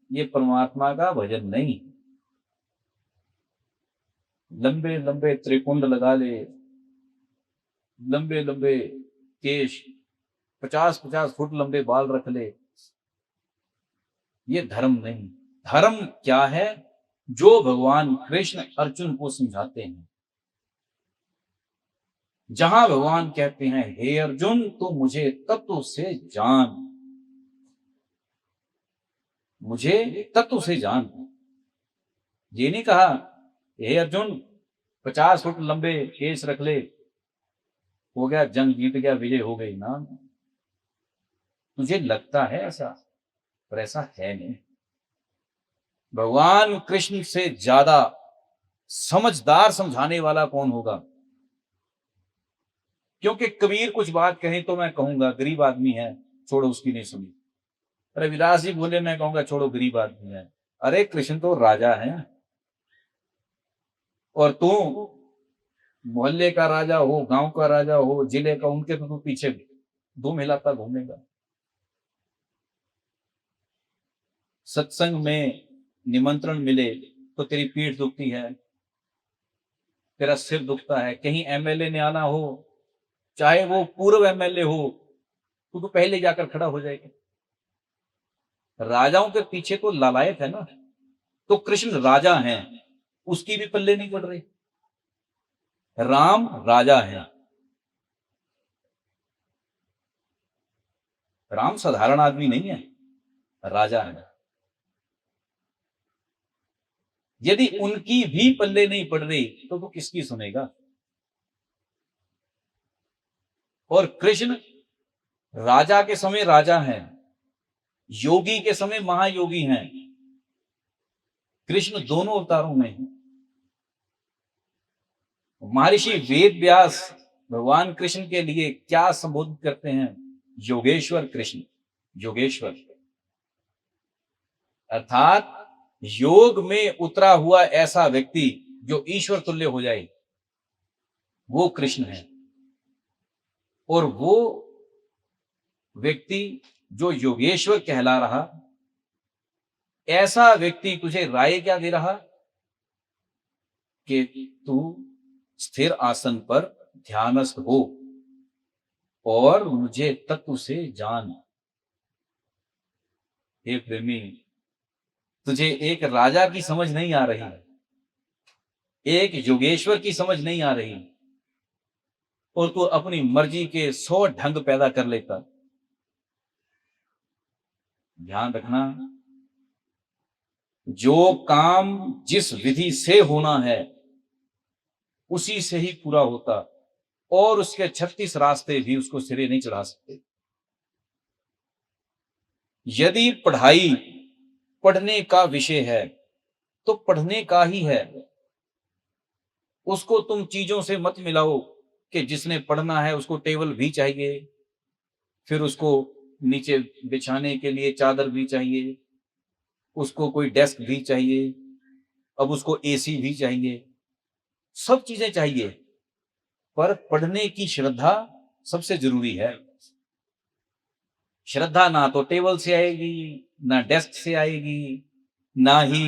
ये परमात्मा का भजन नहीं। लंबे लंबे त्रिकुंड लगा ले, लंबे लंबे केश, 50-50 फुट लंबे बाल रख ले, ये धर्म नहीं। धर्म क्या है? जो भगवान कृष्ण अर्जुन को समझाते हैं। जहां भगवान कहते हैं हे अर्जुन तू मुझे तत्व से जान, मुझे तत्व से जान। ये नहीं कहा हे अर्जुन 50 फुट लंबे केस रख ले, हो गया जंग जीत गया, विजय हो गई ना। तुझे लगता है ऐसा, पर ऐसा है नहीं। भगवान कृष्ण से ज्यादा समझदार समझाने वाला कौन होगा? क्योंकि कबीर कुछ बात कहे तो मैं कहूंगा गरीब आदमी है, छोड़ो उसकी नहीं सुनी। रविदास जी बोले, मैं कहूंगा छोड़ो गरीब आदमी है। अरे कृष्ण तो राजा है, और तू मोहल्ले का राजा हो, गांव का राजा हो, जिले का, उनके तो तू पीछे धूम हिलाता घूमेगा। सत्संग में निमंत्रण मिले तो तेरी पीठ दुखती है, तेरा सिर दुखता है। कहीं एमएलए ने आना हो, चाहे वो पूर्व एमएलए हो, तो पहले जाकर खड़ा हो जाएगा। राजाओं के पीछे तो लालायत है ना। तो कृष्ण राजा हैं, उसकी भी पल्ले नहीं पड़ रही। राम राजा है, राम साधारण आदमी नहीं है, राजा है। यदि उनकी भी पल्ले नहीं पड़ रही तो किसकी सुनेगा? और कृष्ण राजा के समय राजा हैं, योगी के समय महायोगी हैं। कृष्ण दोनों अवतारों में है। महर्षि वेद व्यास भगवान कृष्ण के लिए क्या संबोधित करते हैं? योगेश्वर कृष्ण, योगेश्वर। अर्थात योग में उतरा हुआ ऐसा व्यक्ति जो ईश्वर तुल्य हो जाए, वो कृष्ण है। और वो व्यक्ति जो योगेश्वर कहला रहा, ऐसा व्यक्ति तुझे राय क्या दे रहा कि तू स्थिर आसन पर ध्यानस्थ हो और मुझे तत्व से जान। हे प्रेमी, तुझे एक राजा की समझ नहीं आ रही, एक योगेश्वर की समझ नहीं आ रही, और तू अपनी मर्जी के 100 ढंग पैदा कर लेता। ध्यान रखना, जो काम जिस विधि से होना है उसी से ही पूरा होता, और उसके 36 रास्ते भी उसको सिरे नहीं चढ़ा सकते। यदि पढ़ाई पढ़ने का विषय है तो पढ़ने का ही है, उसको तुम चीजों से मत मिलाओ कि जिसने पढ़ना है उसको टेबल भी चाहिए, फिर उसको नीचे बिछाने के लिए चादर भी चाहिए, उसको कोई डेस्क भी चाहिए, अब उसको एसी भी चाहिए, सब चीजें चाहिए, पर पढ़ने की श्रद्धा सबसे जरूरी है। श्रद्धा ना तो टेबल से आएगी, ना डेस्क से आएगी, ना ही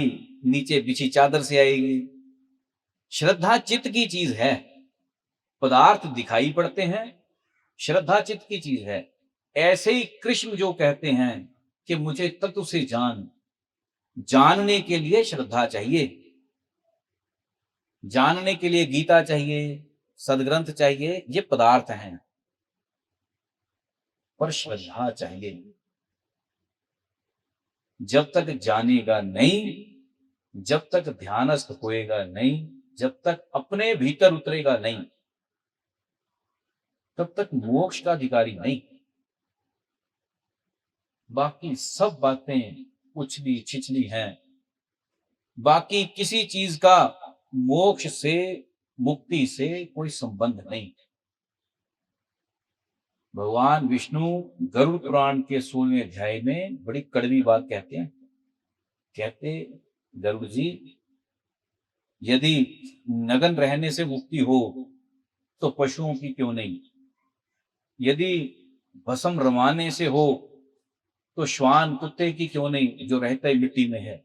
नीचे बिछी चादर से आएगी। श्रद्धा चित्त की चीज है। पदार्थ दिखाई पड़ते हैं, श्रद्धा चित्त की चीज है। ऐसे ही कृष्ण जो कहते हैं कि मुझे तत्व से जान, जानने के लिए श्रद्धा चाहिए, जानने के लिए गीता चाहिए, सदग्रंथ चाहिए, ये पदार्थ हैं, पर श्रद्धा चाहिए। जब तक जानेगा नहीं, जब तक ध्यानस्थ होएगा नहीं, जब तक अपने भीतर उतरेगा नहीं, तब तक मोक्ष का अधिकारी नहीं। बाकी सब बातें उछली छिछली हैं। बाकी किसी चीज का मोक्ष से, मुक्ति से कोई संबंध नहीं। भगवान विष्णु गरुड़ पुराण के 16वें अध्याय में बड़ी कड़वी बात कहते हैं। कहते, गरुड़ जी, यदि नग्न रहने से मुक्ति हो तो पशुओं की क्यों नहीं? यदि भस्म रमाने से हो तो श्वान कुत्ते की क्यों नहीं, जो रहता है मिट्टी में है?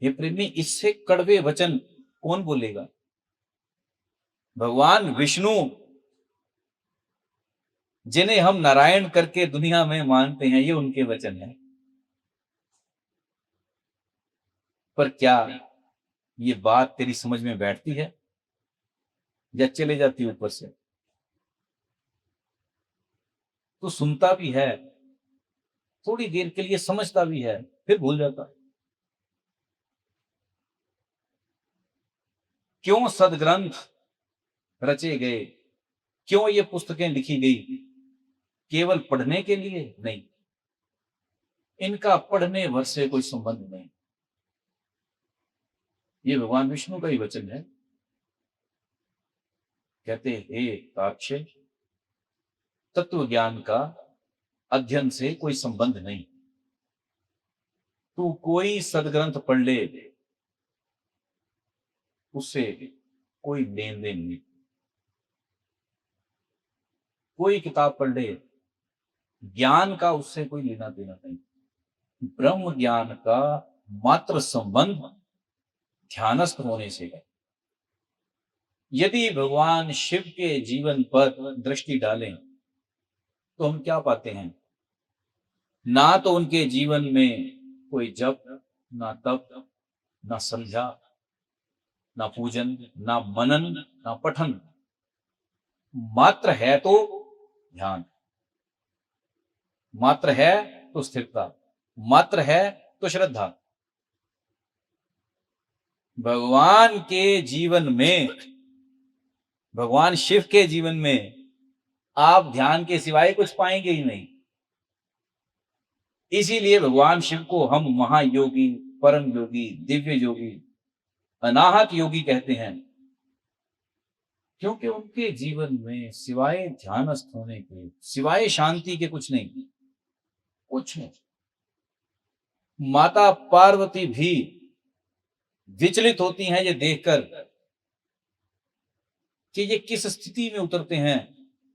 हे प्रेमी, इससे कड़वे वचन कौन बोलेगा? भगवान विष्णु, जिन्हें हम नारायण करके दुनिया में मानते हैं, ये उनके वचन हैं। पर क्या ये बात तेरी समझ में बैठती है या चले जाती है ऊपर से? तो सुनता भी है, थोड़ी देर के लिए समझता भी है, फिर भूल जाता है। क्यों सदग्रंथ रचे गए, क्यों ये पुस्तकें लिखी गई? केवल पढ़ने के लिए नहीं, इनका पढ़ने भर से कोई संबंध नहीं। ये भगवान विष्णु का ही वचन है। कहते, हे ताक्षे, तत्व ज्ञान का अध्ययन से कोई संबंध नहीं। तू कोई सदग्रंथ पढ़ ले, उससे कोई लेन देन नहीं। कोई किताब पढ़ ले, ज्ञान का उससे कोई लेना देना नहीं। ब्रह्म ज्ञान का मात्र संबंध ध्यानस्थ होने से है। यदि भगवान शिव के जीवन पर दृष्टि डालें तो हम क्या पाते हैं? ना तो उनके जीवन में कोई जप, ना तप, ना संध्या, ना पूजन, ना मनन, ना पठन, मात्र है तो ध्यान, मात्र है तो स्थिरता, मात्र है तो श्रद्धा। भगवान के जीवन में, भगवान शिव के जीवन में आप ध्यान के सिवाय कुछ पाएंगे ही नहीं। इसीलिए भगवान शिव को हम महायोगी, परम योगी, दिव्य योगी, अनाहत योगी कहते हैं, क्योंकि उनके जीवन में सिवाय ध्यानस्थ होने के, सिवाय शांति के कुछ नहीं, कुछ नहीं। माता पार्वती भी विचलित होती हैं ये देखकर कि ये किस स्थिति में उतरते हैं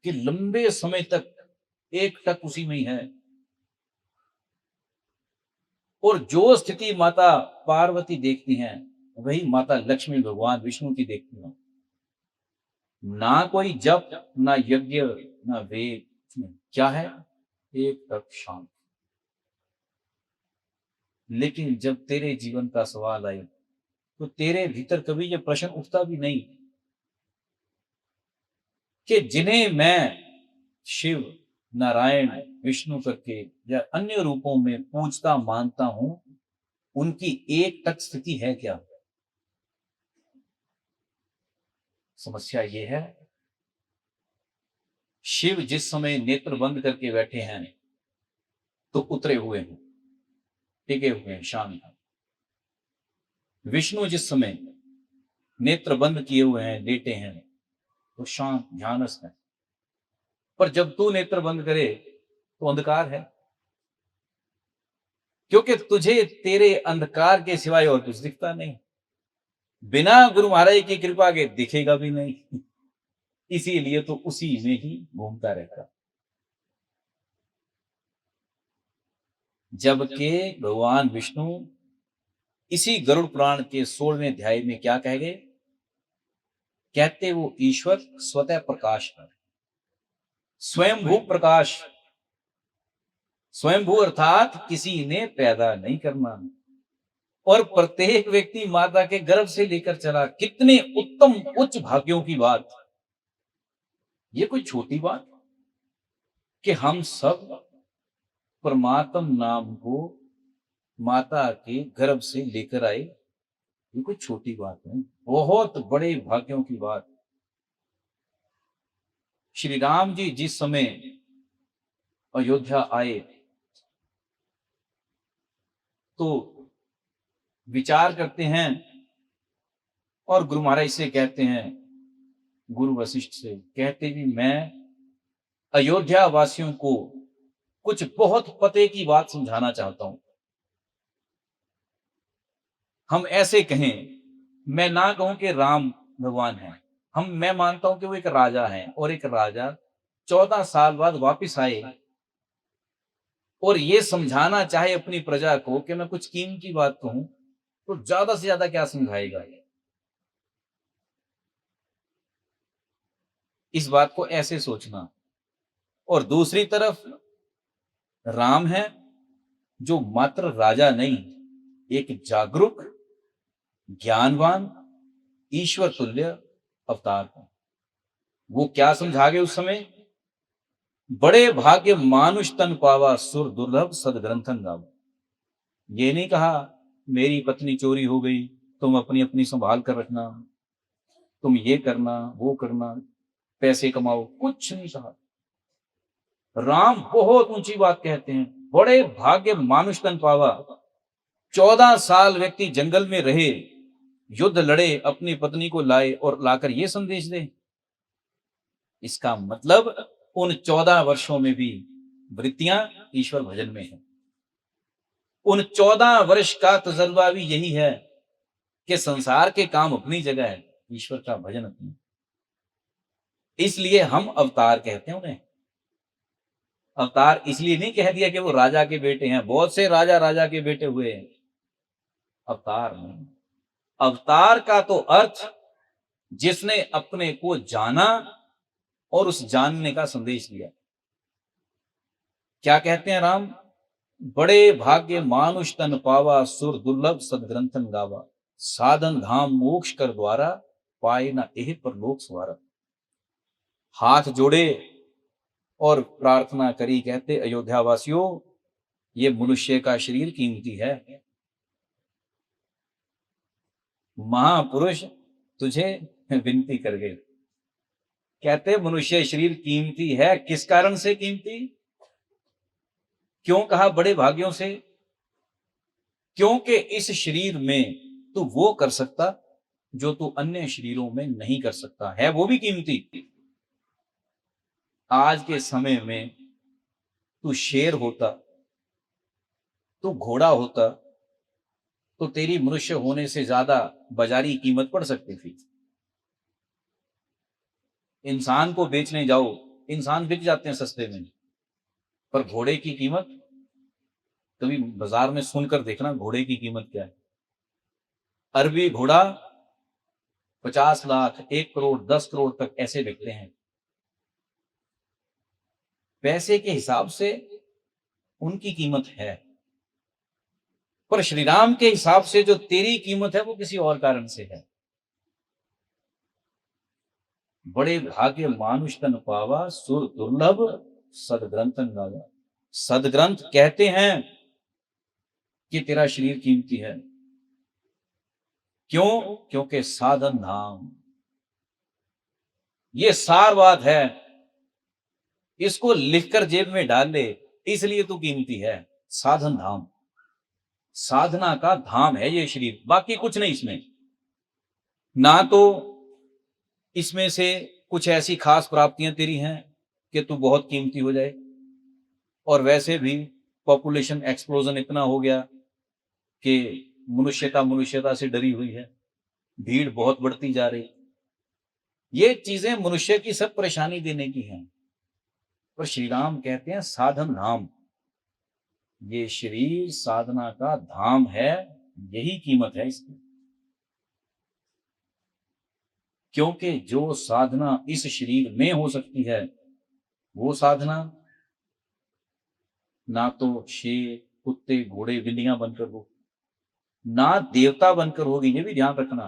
कि लंबे समय तक एक टक उसी में ही है। और जो स्थिति माता पार्वती देखती हैं वही माता लक्ष्मी भगवान विष्णु की देखती हैं। ना कोई जप, ना यज्ञ, ना वेद, क्या है? एक तक शांत। लेकिन जब तेरे जीवन का सवाल आए तो तेरे भीतर कभी ये प्रश्न उठता भी नहीं कि जिन्हें मैं शिव, नारायण, विष्णु करके या अन्य रूपों में पूजता मानता हूं, उनकी एक तक स्थिति है क्या? समस्या ये है, शिव जिस समय नेत्र बंद करके बैठे हैं तो उतरे हुए हैं, टिके हुए हैं, शांत हैं। विष्णु जिस समय नेत्र बंद किए हुए हैं, लेटे हैं, तो शांत ध्यानस्थ है। पर जब तू नेत्र बंद करे तो अंधकार है, क्योंकि तुझे तेरे अंधकार के सिवाय और कुछ दिखता नहीं। बिना गुरु महाराज की कृपा के दिखेगा भी नहीं, इसीलिए तो उसी में ही घूमता रहता। जबकि भगवान विष्णु इसी गरुड़ पुराण के 16वें अध्याय में क्या कह गए? कहते वो ईश्वर स्वतः प्रकाश है, स्वयंभू प्रकाश। स्वयंभू अर्थात किसी ने पैदा नहीं करना, और प्रत्येक व्यक्ति माता के गर्भ से लेकर चला। कितने उत्तम उच्च भाग्यों की बात! ये कोई छोटी बात कि हम सब परमात्म नाम को माता के गर्भ से लेकर आए, ये कोई छोटी बात नहीं, बहुत बड़े भाग्यों की बात। श्री राम जी जिस समय अयोध्या आए तो विचार करते हैं और गुरु महाराज से कहते हैं, गुरु वशिष्ठ से कहते भी, मैं अयोध्या वासियों को कुछ बहुत पते की बात समझाना चाहता हूं। हम ऐसे कहें, मैं ना कहूं कि राम भगवान है, मैं मानता हूं कि वो एक राजा है, और एक राजा 14 साल बाद वापिस आए और ये समझाना चाहे अपनी प्रजा को कि मैं कुछ कीमती बात कहूं, तो ज्यादा से ज्यादा क्या समझाएगा? इस बात को ऐसे सोचना। और दूसरी तरफ राम है जो मात्र राजा नहीं, एक जागरूक, ज्ञानवान, ईश्वर तुल्य अवतार है। वो क्या समझा गए उस समय? बड़े भाग्य मानुष तन पावा, सुर दुर्लभ सदग्रंथन गावा। ये नहीं कहा मेरी पत्नी चोरी हो गई, तुम अपनी अपनी संभाल कर रखना, तुम ये करना वो करना, पैसे कमाओ, कुछ नहीं कहा। राम बहुत ऊंची बात कहते हैं, बड़े भाग्य मानुष तन पावा। 14 साल व्यक्ति जंगल में रहे, युद्ध लड़े, अपनी पत्नी को लाए और लाकर ये संदेश दे। इसका मतलब उन 14 वर्षों में भी वृत्तियां ईश्वर भजन में है। उन 14 वर्ष का तजर्बा भी यही है कि संसार के काम अपनी जगह है, ईश्वर का भजन अपनी। इसलिए हम अवतार कहते हैं उन्हें। अवतार इसलिए नहीं कह दिया कि वो राजा के बेटे हैं, बहुत से राजा के बेटे हुए हैं, अवतार नहीं। अवतार का तो अर्थ जिसने अपने को जाना और उस जानने का संदेश दिया। क्या कहते हैं राम? बड़े भाग्य मानुष तन पावा, सुर दुर्लभ सदग्रंथन गावा। साधन धाम मोक्ष कर द्वारा, पाए न एह परलोक सवारा। हाथ जोड़े और प्रार्थना करी, कहते अयोध्या वासियों, ये मनुष्य का शरीर कीमती है। महापुरुष तुझे विनती कर गए, कहते मनुष्य शरीर कीमती है। किस कारण से कीमती? क्यों कहा बड़े भाग्यों से? क्योंकि इस शरीर में तू वो कर सकता जो तू अन्य शरीरों में नहीं कर सकता है, वो भी कीमती। आज के समय में तू शेर होता, तू घोड़ा होता, तो तेरी मनुष्य होने से ज्यादा बाजारी कीमत पड़ सकती थी। इंसान को बेचने जाओ, इंसान बिक जाते हैं सस्ते में, पर घोड़े की कीमत कभी बाजार में सुनकर देखना घोड़े की कीमत क्या है। अरबी घोड़ा 50 लाख, 1 करोड़, 10 करोड़ तक ऐसे बिकते हैं। पैसे के हिसाब से उनकी कीमत है, पर श्री राम के हिसाब से जो तेरी कीमत है वो किसी और कारण से है। बड़े भाग्य मानुष तन पावा, सुर दुर्लभ सदग्रंथन गावा। सदग्रंथ कहते हैं कि तेरा शरीर कीमती है। क्यों? क्योंकि साधन धाम, ये सार बात है, इसको लिखकर जेब में डाल ले, इसलिए तू कीमती है। साधन धाम, साधना का धाम है ये शरीर, बाकी कुछ नहीं इसमें। ना तो इसमें से कुछ ऐसी खास प्राप्तियां तेरी हैं कि तू बहुत कीमती हो जाए, और वैसे भी पॉपुलेशन एक्सप्लोजन इतना हो गया कि मनुष्यता से डरी हुई है, भीड़ बहुत बढ़ती जा रही। ये चीजें मनुष्य की सब परेशानी देने की हैं। पर श्री राम कहते हैं साधन धाम, ये शरीर साधना का धाम है, यही कीमत है इसकी। क्योंकि जो साधना इस शरीर में हो सकती है, वो साधना ना तो शेर, कुत्ते, घोड़े, बिल्लियां बनकर हो, ना देवता बनकर होगी, ये भी ध्यान रखना।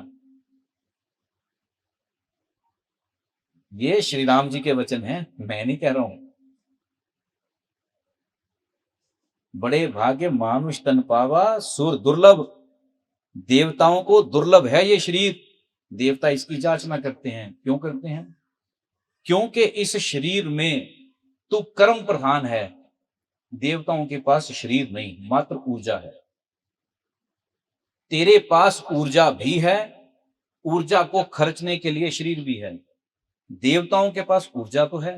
ये श्री राम जी के वचन हैं, मैं नहीं कह रहा हूं। बड़े भाग्य मानुष तन पावा, सुर दुर्लभ, देवताओं को दुर्लभ है ये शरीर। देवता इसकी जांचना करते हैं। क्यों करते हैं? क्योंकि इस शरीर में तू कर्म प्रधान है। देवताओं के पास शरीर नहीं, मात्र ऊर्जा है। तेरे पास ऊर्जा भी है, ऊर्जा को खर्चने के लिए शरीर भी है। देवताओं के पास ऊर्जा तो है,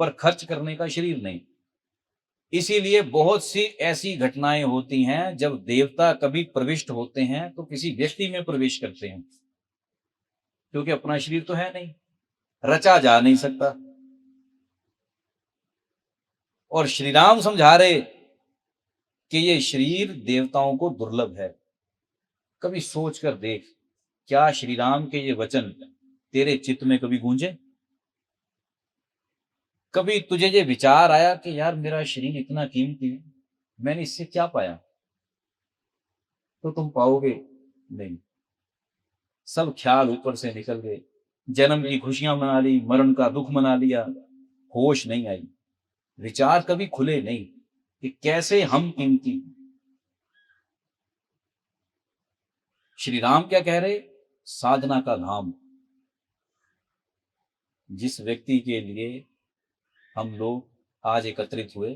पर खर्च करने का शरीर नहीं। इसीलिए बहुत सी ऐसी घटनाएं होती हैं जब देवता कभी प्रविष्ट होते हैं तो किसी व्यक्ति में प्रवेश करते हैं, क्योंकि अपना शरीर तो है नहीं, रचा जा नहीं सकता। और श्री राम समझा रहे कि ये शरीर देवताओं को दुर्लभ है। कभी सोच कर देख, क्या श्री राम के ये वचन तेरे चित्त में कभी गूंजे? कभी तुझे ये विचार आया कि यार मेरा शरीर इतना कीमती है, मैंने इससे क्या पाया? तो तुम पाओगे नहीं। सब ख्याल ऊपर से निकल गए। जन्म की खुशियां मना ली, मरण का दुख मना लिया, होश नहीं आई। विचार कभी खुले नहीं कि कैसे हम कीमती हैं। श्री राम क्या कह रहे? साधना का धाम। जिस व्यक्ति के लिए हम लोग आज एकत्रित हुए,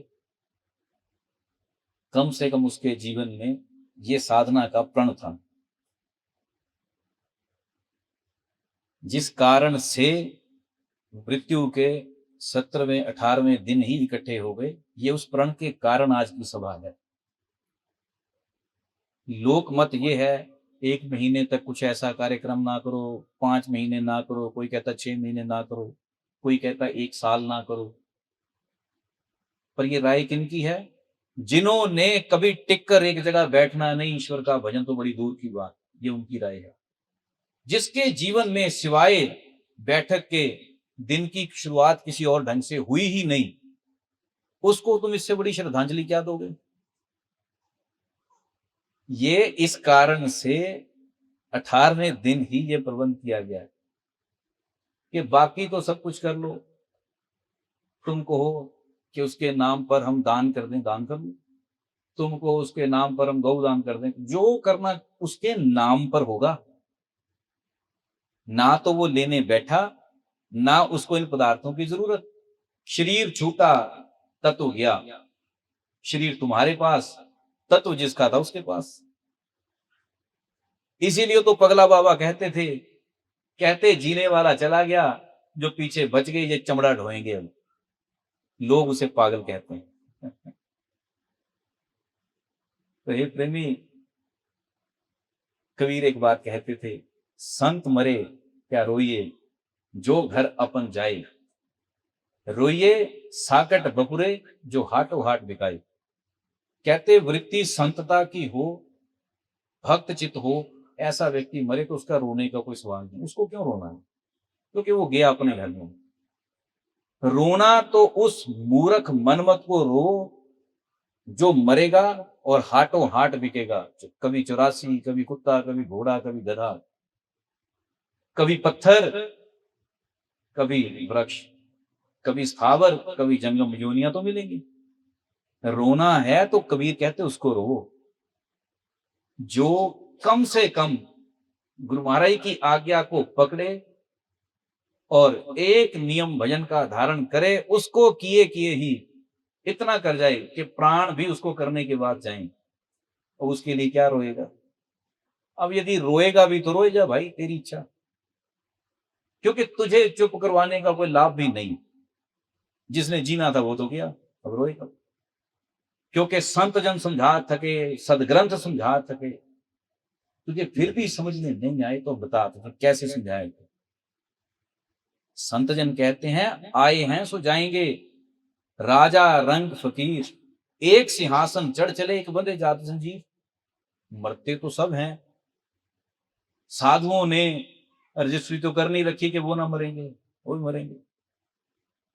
कम से कम उसके जीवन में ये साधना का प्रण था, जिस कारण से मृत्यु के 17वें 18वें दिन ही इकट्ठे हो गए। ये उस प्रण के कारण आज की सभा है। लोक मत ये है, 1 महीने तक कुछ ऐसा कार्यक्रम ना करो, 5 महीने ना करो, कोई कहता 6 महीने ना करो, कोई कहता 1 साल ना करो। पर ये राय किनकी है? जिन्होंने कभी टिक कर एक जगह बैठना नहीं, ईश्वर का भजन तो बड़ी दूर की बात, ये उनकी राय है। जिसके जीवन में सिवाय बैठक के दिन की शुरुआत किसी और ढंग से हुई ही नहीं, उसको तुम इससे बड़ी श्रद्धांजलि क्या दोगे? ये इस कारण से 18वें दिन ही ये प्रबंध किया गया है कि बाकी तो सब कुछ कर लो, तुम कहो कि उसके नाम पर हम दान कर दें, दान कर लो। तुम कहो उसके नाम पर हम गौदान कर दें, जो करना उसके नाम पर होगा। ना तो वो लेने बैठा, ना उसको इन पदार्थों की जरूरत। शरीर छूटा, तत्व गया। शरीर तुम्हारे पास, तत्व जिसका था उसके पास। इसीलिए तो पगला बाबा कहते थे, कहते जीने वाला चला गया, जो पीछे बच गए ये चमड़ा ढोएंगे। अब लोग उसे पागल कहते हैं। तो हे प्रेमी, कबीर एक बात कहते थे, संत मरे क्या रोइए, जो घर अपन जाए। रोइए साकट बपुरे, जो हाटो हाट बिकाए। कहते वृत्ति संतता की हो, भक्त चित हो, ऐसा व्यक्ति मरे तो उसका रोने का कोई सवाल नहीं। उसको क्यों रोना है? क्योंकि वो गया अपने घर में। रोना तो उस मूर्ख मनमत को रो जो मरेगा और हाथों हाथ बिकेगा। कभी 84, कभी कुत्ता, कभी घोड़ा, कभी गधा, कभी पत्थर, कभी वृक्ष, कभी स्थावर, कभी जंगम योनियां तो मिलेंगी। रोना है तो कबीर कहते उसको रो जो कम से कम गुरु महाराज की आज्ञा को पकड़े और एक नियम भजन का धारण करे, उसको किए किए ही इतना कर जाए कि प्राण भी उसको करने के बाद जाएं। और उसके लिए क्या रोएगा? अब यदि रोएगा भी तो रोए जा भाई, तेरी इच्छा, क्योंकि तुझे चुप करवाने का कोई लाभ भी नहीं। जिसने जीना था वो तो किया, अब रोएगा। क्योंकि संत जन समझा थके, सदग्रंथ समझा थके, तुझे फिर भी समझ में नहीं आए तो बता, तो कैसे समझाएगा? संत जन कहते हैं आए हैं सो जाएंगे, राजा रंग फकीर, एक सिंहासन चढ़ चले एक बंदे जात संजीव। मरते तो सब हैं। साधुओं ने रजिस्ट्री तो कर नहीं रखी कि वो ना मरेंगे, वो भी मरेंगे।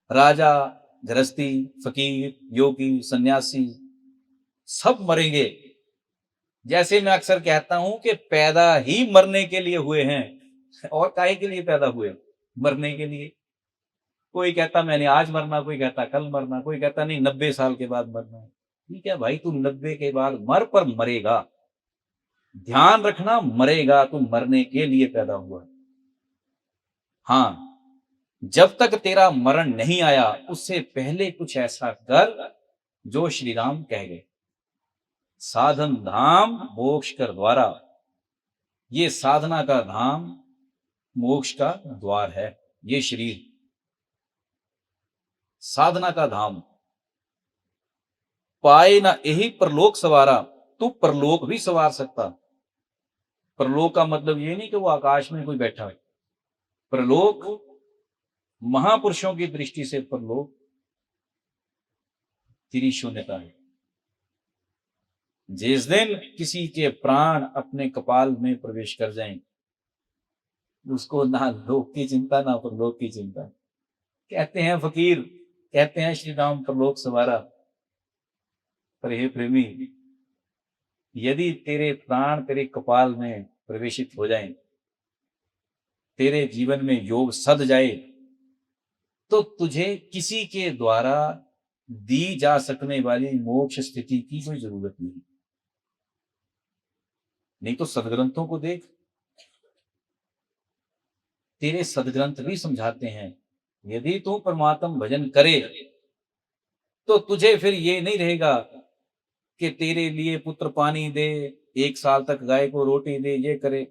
राजा, गृहस्थी, फकीर, योगी, सन्यासी सब मरेंगे। जैसे मैं अक्सर कहता हूं कि पैदा ही मरने के लिए हुए हैं, और काहे के लिए पैदा हुए? मरने के लिए। कोई कहता मैंने आज मरना, कोई कहता कल मरना, कोई कहता नहीं 90 साल के बाद मरना है। ठीक है भाई, तू 90 के बाद मर, पर मरेगा। ध्यान रखना, मरेगा, तू मरने के लिए पैदा हुआ। हाँ, जब तक तेरा मरण नहीं आया उससे पहले कुछ ऐसा कर जो श्री राम कह गए, साधन धाम मोक्ष कर द्वारा। ये साधना का धाम मोक्ष का द्वार है। ये शरीर साधना का धाम। पाए ना यही परलोक सवारा, तू परलोक भी सवार सकता। परलोक का मतलब ये नहीं कि वो आकाश में कोई बैठा है। परलोक महापुरुषों की दृष्टि से परलोक तेरी शून्यता है। जिस दिन किसी के प्राण अपने कपाल में प्रवेश कर जाएं, उसको ना लोक की चिंता ना परलोक की चिंता। कहते हैं फकीर, कहते हैं श्री राम परलोक सवारा। पर हे प्रेमी, यदि तेरे प्राण तेरे कपाल में प्रवेशित हो जाएं, तेरे जीवन में योग सध जाए, तो तुझे किसी के द्वारा दी जा सकने वाली मोक्ष स्थिति की कोई जरूरत नहीं। नहीं तो सदग्रंथों को देख, तेरे सदग्रंथ भी समझाते हैं यदि तू परमात्म भजन करे तो तुझे फिर ये नहीं रहेगा कि तेरे लिए पुत्र पानी दे, 1 साल तक गाय को रोटी दे, ये करे।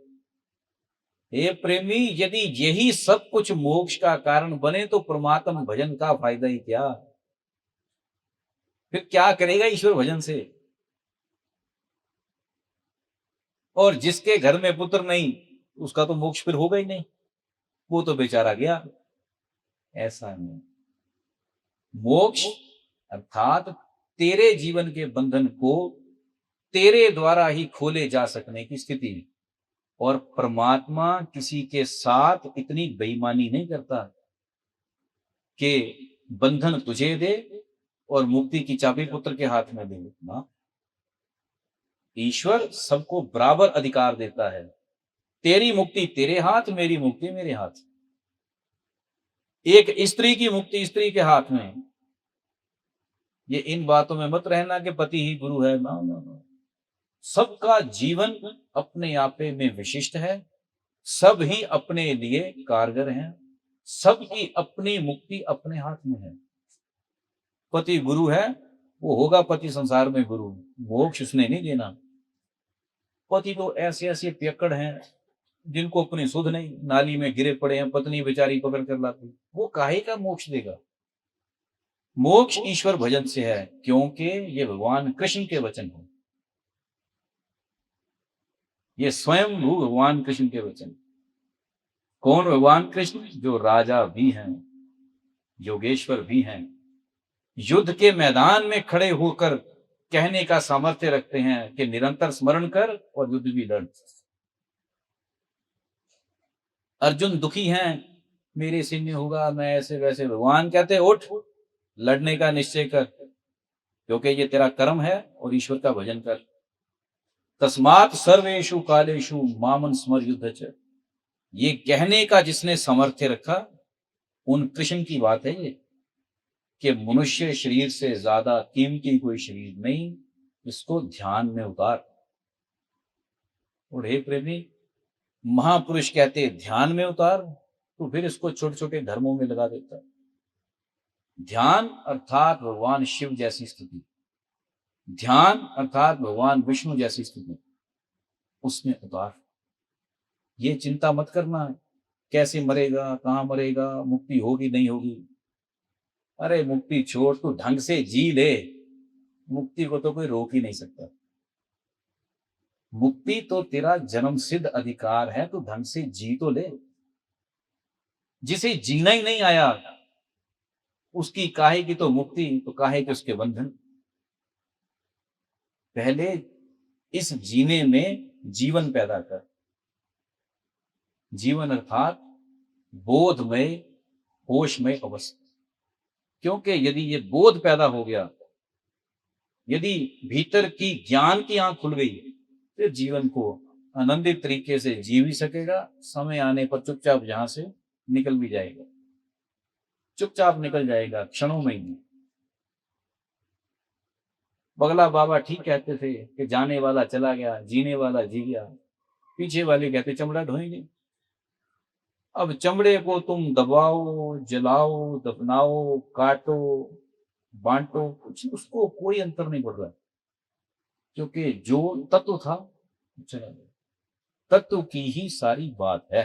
हे प्रेमी, यदि यही सब कुछ मोक्ष का कारण बने तो परमात्म भजन का फायदा ही क्या? फिर क्या करेगा ईश्वर भजन से? और जिसके घर में पुत्र नहीं, उसका तो मोक्ष फिर होगा ही नहीं, वो तो बेचारा गया। ऐसा नहीं। मोक्ष अर्थात तेरे जीवन के बंधन को तेरे द्वारा ही खोले जा सकने की स्थिति। और परमात्मा किसी के साथ इतनी बेईमानी नहीं करता कि बंधन तुझे दे और मुक्ति की चाबी पुत्र के हाथ में दे ना। ईश्वर सबको बराबर अधिकार देता है। तेरी मुक्ति तेरे हाथ, मेरी मुक्ति मेरे हाथ। एक स्त्री की मुक्ति स्त्री के हाथ में। ये इन बातों में मत रहना कि पति ही गुरु है, ना ना ना। सबका जीवन अपने आपे में विशिष्ट है, सब ही अपने लिए कारगर हैं, सबकी अपनी मुक्ति अपने हाथ में है। पति गुरु है, वो होगा पति संसार में गुरु, मोक्ष उसने नहीं देना। पति तो ऐसे ऐसे पियक्कड़ हैं जिनको अपनी सुध नहीं, नाली में गिरे पड़े हैं, पत्नी बेचारी पकड़ कर लाती, वो काहे का मोक्ष देगा? मोक्ष ईश्वर भजन से है, क्योंकि ये भगवान कृष्ण के वचन है। ये स्वयं भगवान कृष्ण के वचन। कौन भगवान कृष्ण? जो राजा भी हैं, योगेश्वर भी हैं, युद्ध के मैदान में खड़े होकर कहने का सामर्थ्य रखते हैं कि निरंतर स्मरण कर और युद्ध भी लड़। अर्जुन दुखी हैं, मेरे से नहीं होगा, मैं ऐसे वैसे। भगवान कहते उठ, लड़ने का निश्चय कर, क्योंकि ये तेरा कर्म है, और ईश्वर का भजन कर। तस्मात् सर्वेषु कालेषु मामन स्मर युद्ध च। ये कहने का जिसने सामर्थ्य रखा, उन कृष्ण की बात है ये, कि मनुष्य शरीर से ज्यादा कीमती कोई शरीर नहीं, इसको ध्यान में उतार। और हे प्रेमी, महापुरुष कहते ध्यान में उतार, तो फिर इसको छोटे छोटे धर्मों में लगा देता है। ध्यान अर्थात भगवान शिव जैसी स्थिति, ध्यान अर्थात भगवान विष्णु जैसी स्थिति, उसमें उतार। ये चिंता मत करना कैसे मरेगा, कहां मरेगा, मुक्ति होगी नहीं होगी। अरे मुक्ति छोड़, तू ढंग से जी ले, मुक्ति को तो कोई रोक ही नहीं सकता। मुक्ति तो तेरा जन्म सिद्ध अधिकार है, तो ढंग से जी तो ले। जिसे जीना ही नहीं आया, उसकी काहे की तो मुक्ति, तो काहे के उसके बंधन। पहले इस जीने में जीवन पैदा कर। जीवन अर्थात बोधमय होशमय अवस्था। क्योंकि यदि ये बोध पैदा हो गया, यदि भीतर की ज्ञान की आंख खुल गई, तो जीवन को आनंदित तरीके से जी भी सकेगा। समय आने पर चुपचाप यहां से निकल भी जाएगा, चुपचाप निकल जाएगा, क्षणों में ही। बगला बाबा ठीक कहते थे कि जाने वाला चला गया, जीने वाला जी गया। पीछे वाले कहते चमड़ा ढोएंगे। अब चमड़े को तुम दबाओ, जलाओ, दफनाओ, काटो, बांटो, कुछ उसको कोई अंतर नहीं पड़ रहा, क्योंकि जो तत्व था चला गया। तत्व की ही सारी बात है,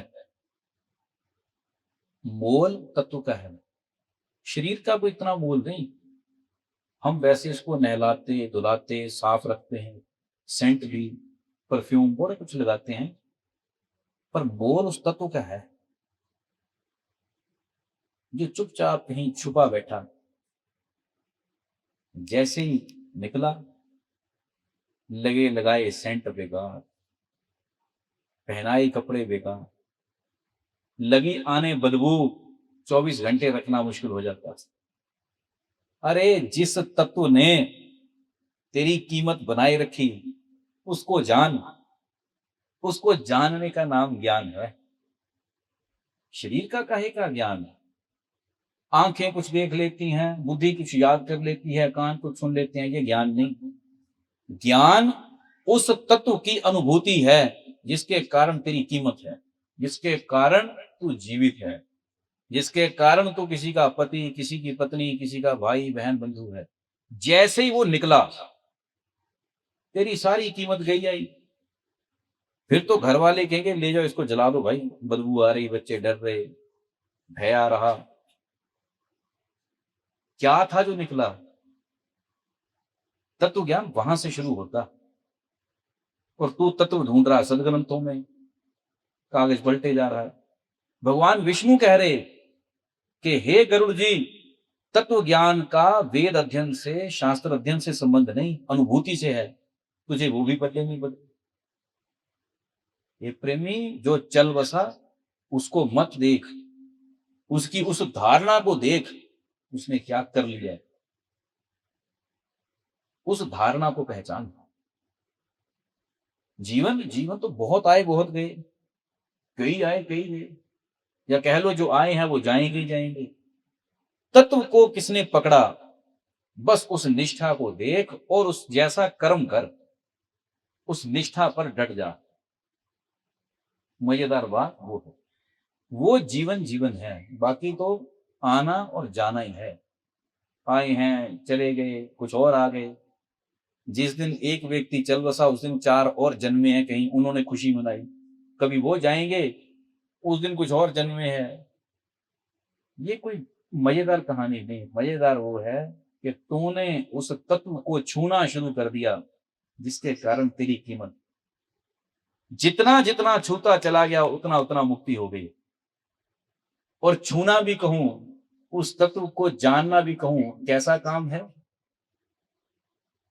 मोल तत्व का है। शरीर का कोई इतना मोल नहीं। हम वैसे इसको नहलाते धुलाते साफ रखते हैं, सेंट भी, परफ्यूम बड़ा कुछ लगाते हैं, पर मोल उस तत्व का है जो चुपचाप कहीं छुपा बैठा। जैसे ही निकला, लगे लगाए सेंट बेकार, पहनाए कपड़े बेकार, लगी आने बदबू, 24 घंटे रखना मुश्किल हो जाता। अरे जिस तत्व ने तेरी कीमत बनाए रखी, उसको जान। उसको जानने का नाम ज्ञान है। शरीर का काहे का ज्ञान है? आंखें कुछ देख लेती हैं, बुद्धि कुछ याद कर लेती है, कान कुछ सुन लेते हैं, ये ज्ञान नहीं। ज्ञान उस तत्व की अनुभूति है जिसके कारण तेरी कीमत है, जिसके कारण तू जीवित है, जिसके कारण तू किसी का पति, किसी की पत्नी, किसी का भाई बहन बंधु है। जैसे ही वो निकला, तेरी सारी कीमत गई आई। फिर तो घर वाले कहेंगे ले जाओ इसको जला दो भाई, बदबू आ रही, बच्चे डर रहे, भय आ रहा। क्या था जो निकला? तत्व ज्ञान वहां से शुरू होता, और तू तत्व ढूंढ रहा सदग्रंथों में, कागज पलटे जा रहा है। भगवान विष्णु कह रहे कि हे गरुड़ जी, तत्व ज्ञान का वेद अध्ययन से, शास्त्र अध्ययन से संबंध नहीं, अनुभूति से है। तुझे वो भी पते नहीं बदले। ये प्रेमी जो चल बसा, उसको मत देख, उसकी उस धारणा को देख, उसने क्या कर लिया है। उस धारणा को पहचान। जीवन जीवन तो बहुत आए बहुत गए, कई आए कई गए, या कह लो जो आए हैं वो जाएंगे ही जाएंगे। तत्व को किसने पकड़ा, बस उस निष्ठा को देख और उस जैसा कर्म कर, उस निष्ठा पर डट जा। मजेदार बात वो है, वो जीवन जीवन है। बाकी तो आना और जाना ही है। आए हैं चले गए, कुछ और आ गए। जिस दिन एक व्यक्ति चल बसा, उस दिन 4 और जन्मे हैं कहीं, उन्होंने खुशी मनाई। कभी वो जाएंगे, उस दिन कुछ और जन्मे हैं। ये कोई मजेदार कहानी नहीं। मजेदार वो है कि तूने उस तत्व को छूना शुरू कर दिया जिसके कारण तेरी कीमत, जितना जितना छूता चला गया उतना उतना मुक्ति हो गई। और छूना भी कहूं, उस तत्व को जानना भी कहूं, कैसा काम है?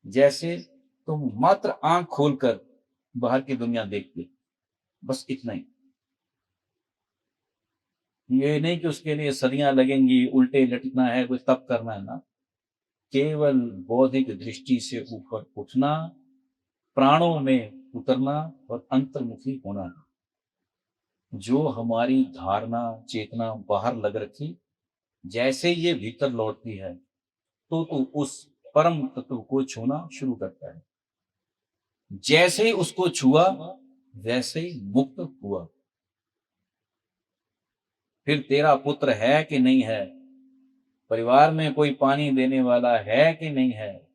जैसे तुम मात्र आंख खोलकर बाहर की दुनिया देखते, बस इतना ही। ये नहीं कि उसके लिए सदियां लगेंगी, उल्टे लटकना है, कुछ तप करना है ना। केवल बौद्धिक दृष्टि से ऊपर उठना, प्राणों में उतरना और अंतर्मुखी होना है। जो हमारी धारणा चेतना बाहर लग रखी, जैसे ये भीतर लौटती है तो उस परम तत्व को छूना शुरू करता है। जैसे ही उसको छुआ, वैसे ही मुक्त हुआ। फिर तेरा पुत्र है कि नहीं है, परिवार में कोई पानी देने वाला है कि नहीं है,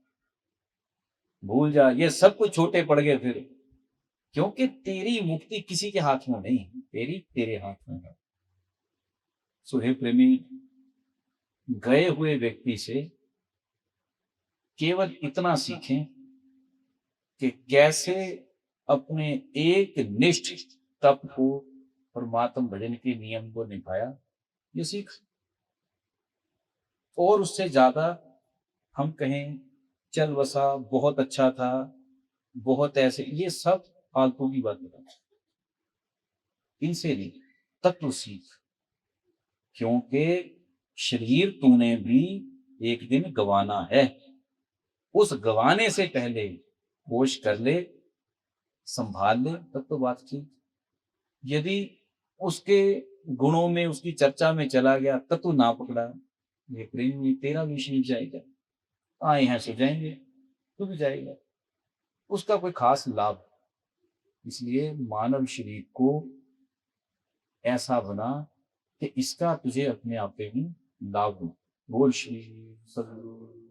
भूल जा, ये सब कुछ छोटे पड़ गए फिर। क्योंकि तेरी मुक्ति किसी के हाथ में नहीं, तेरी तेरे हाथ में है। सो हे प्रेमी, गए हुए व्यक्ति से केवल इतना सीखें कि कैसे अपने एक निष्ठ तप को, परमात्म भजन के नियम को निभाया, ये सीख। और उससे ज्यादा हम कहें चल बसा, बहुत अच्छा था, बहुत ऐसे, ये सब फालतू की बातें हैं। इनसे नहीं, तत्व सीख। क्योंकि शरीर तूने भी एक दिन गंवाना है। उस गंवाने से पहले होश कर ले, संभाल ले, तब तो बात ठीक। यदि उसके गुणों में, उसकी चर्चा में चला गया, तब तो ना पकड़ा, ये प्रेम में तेरा भी शरीर जाएगा। आए हैं सो जाएंगे, तू भी जाएगा, उसका कोई खास लाभ। इसलिए मानव शरीर को ऐसा बना कि इसका तुझे अपने आप पे भी लाभ हो। बोल श्री सद्गुरु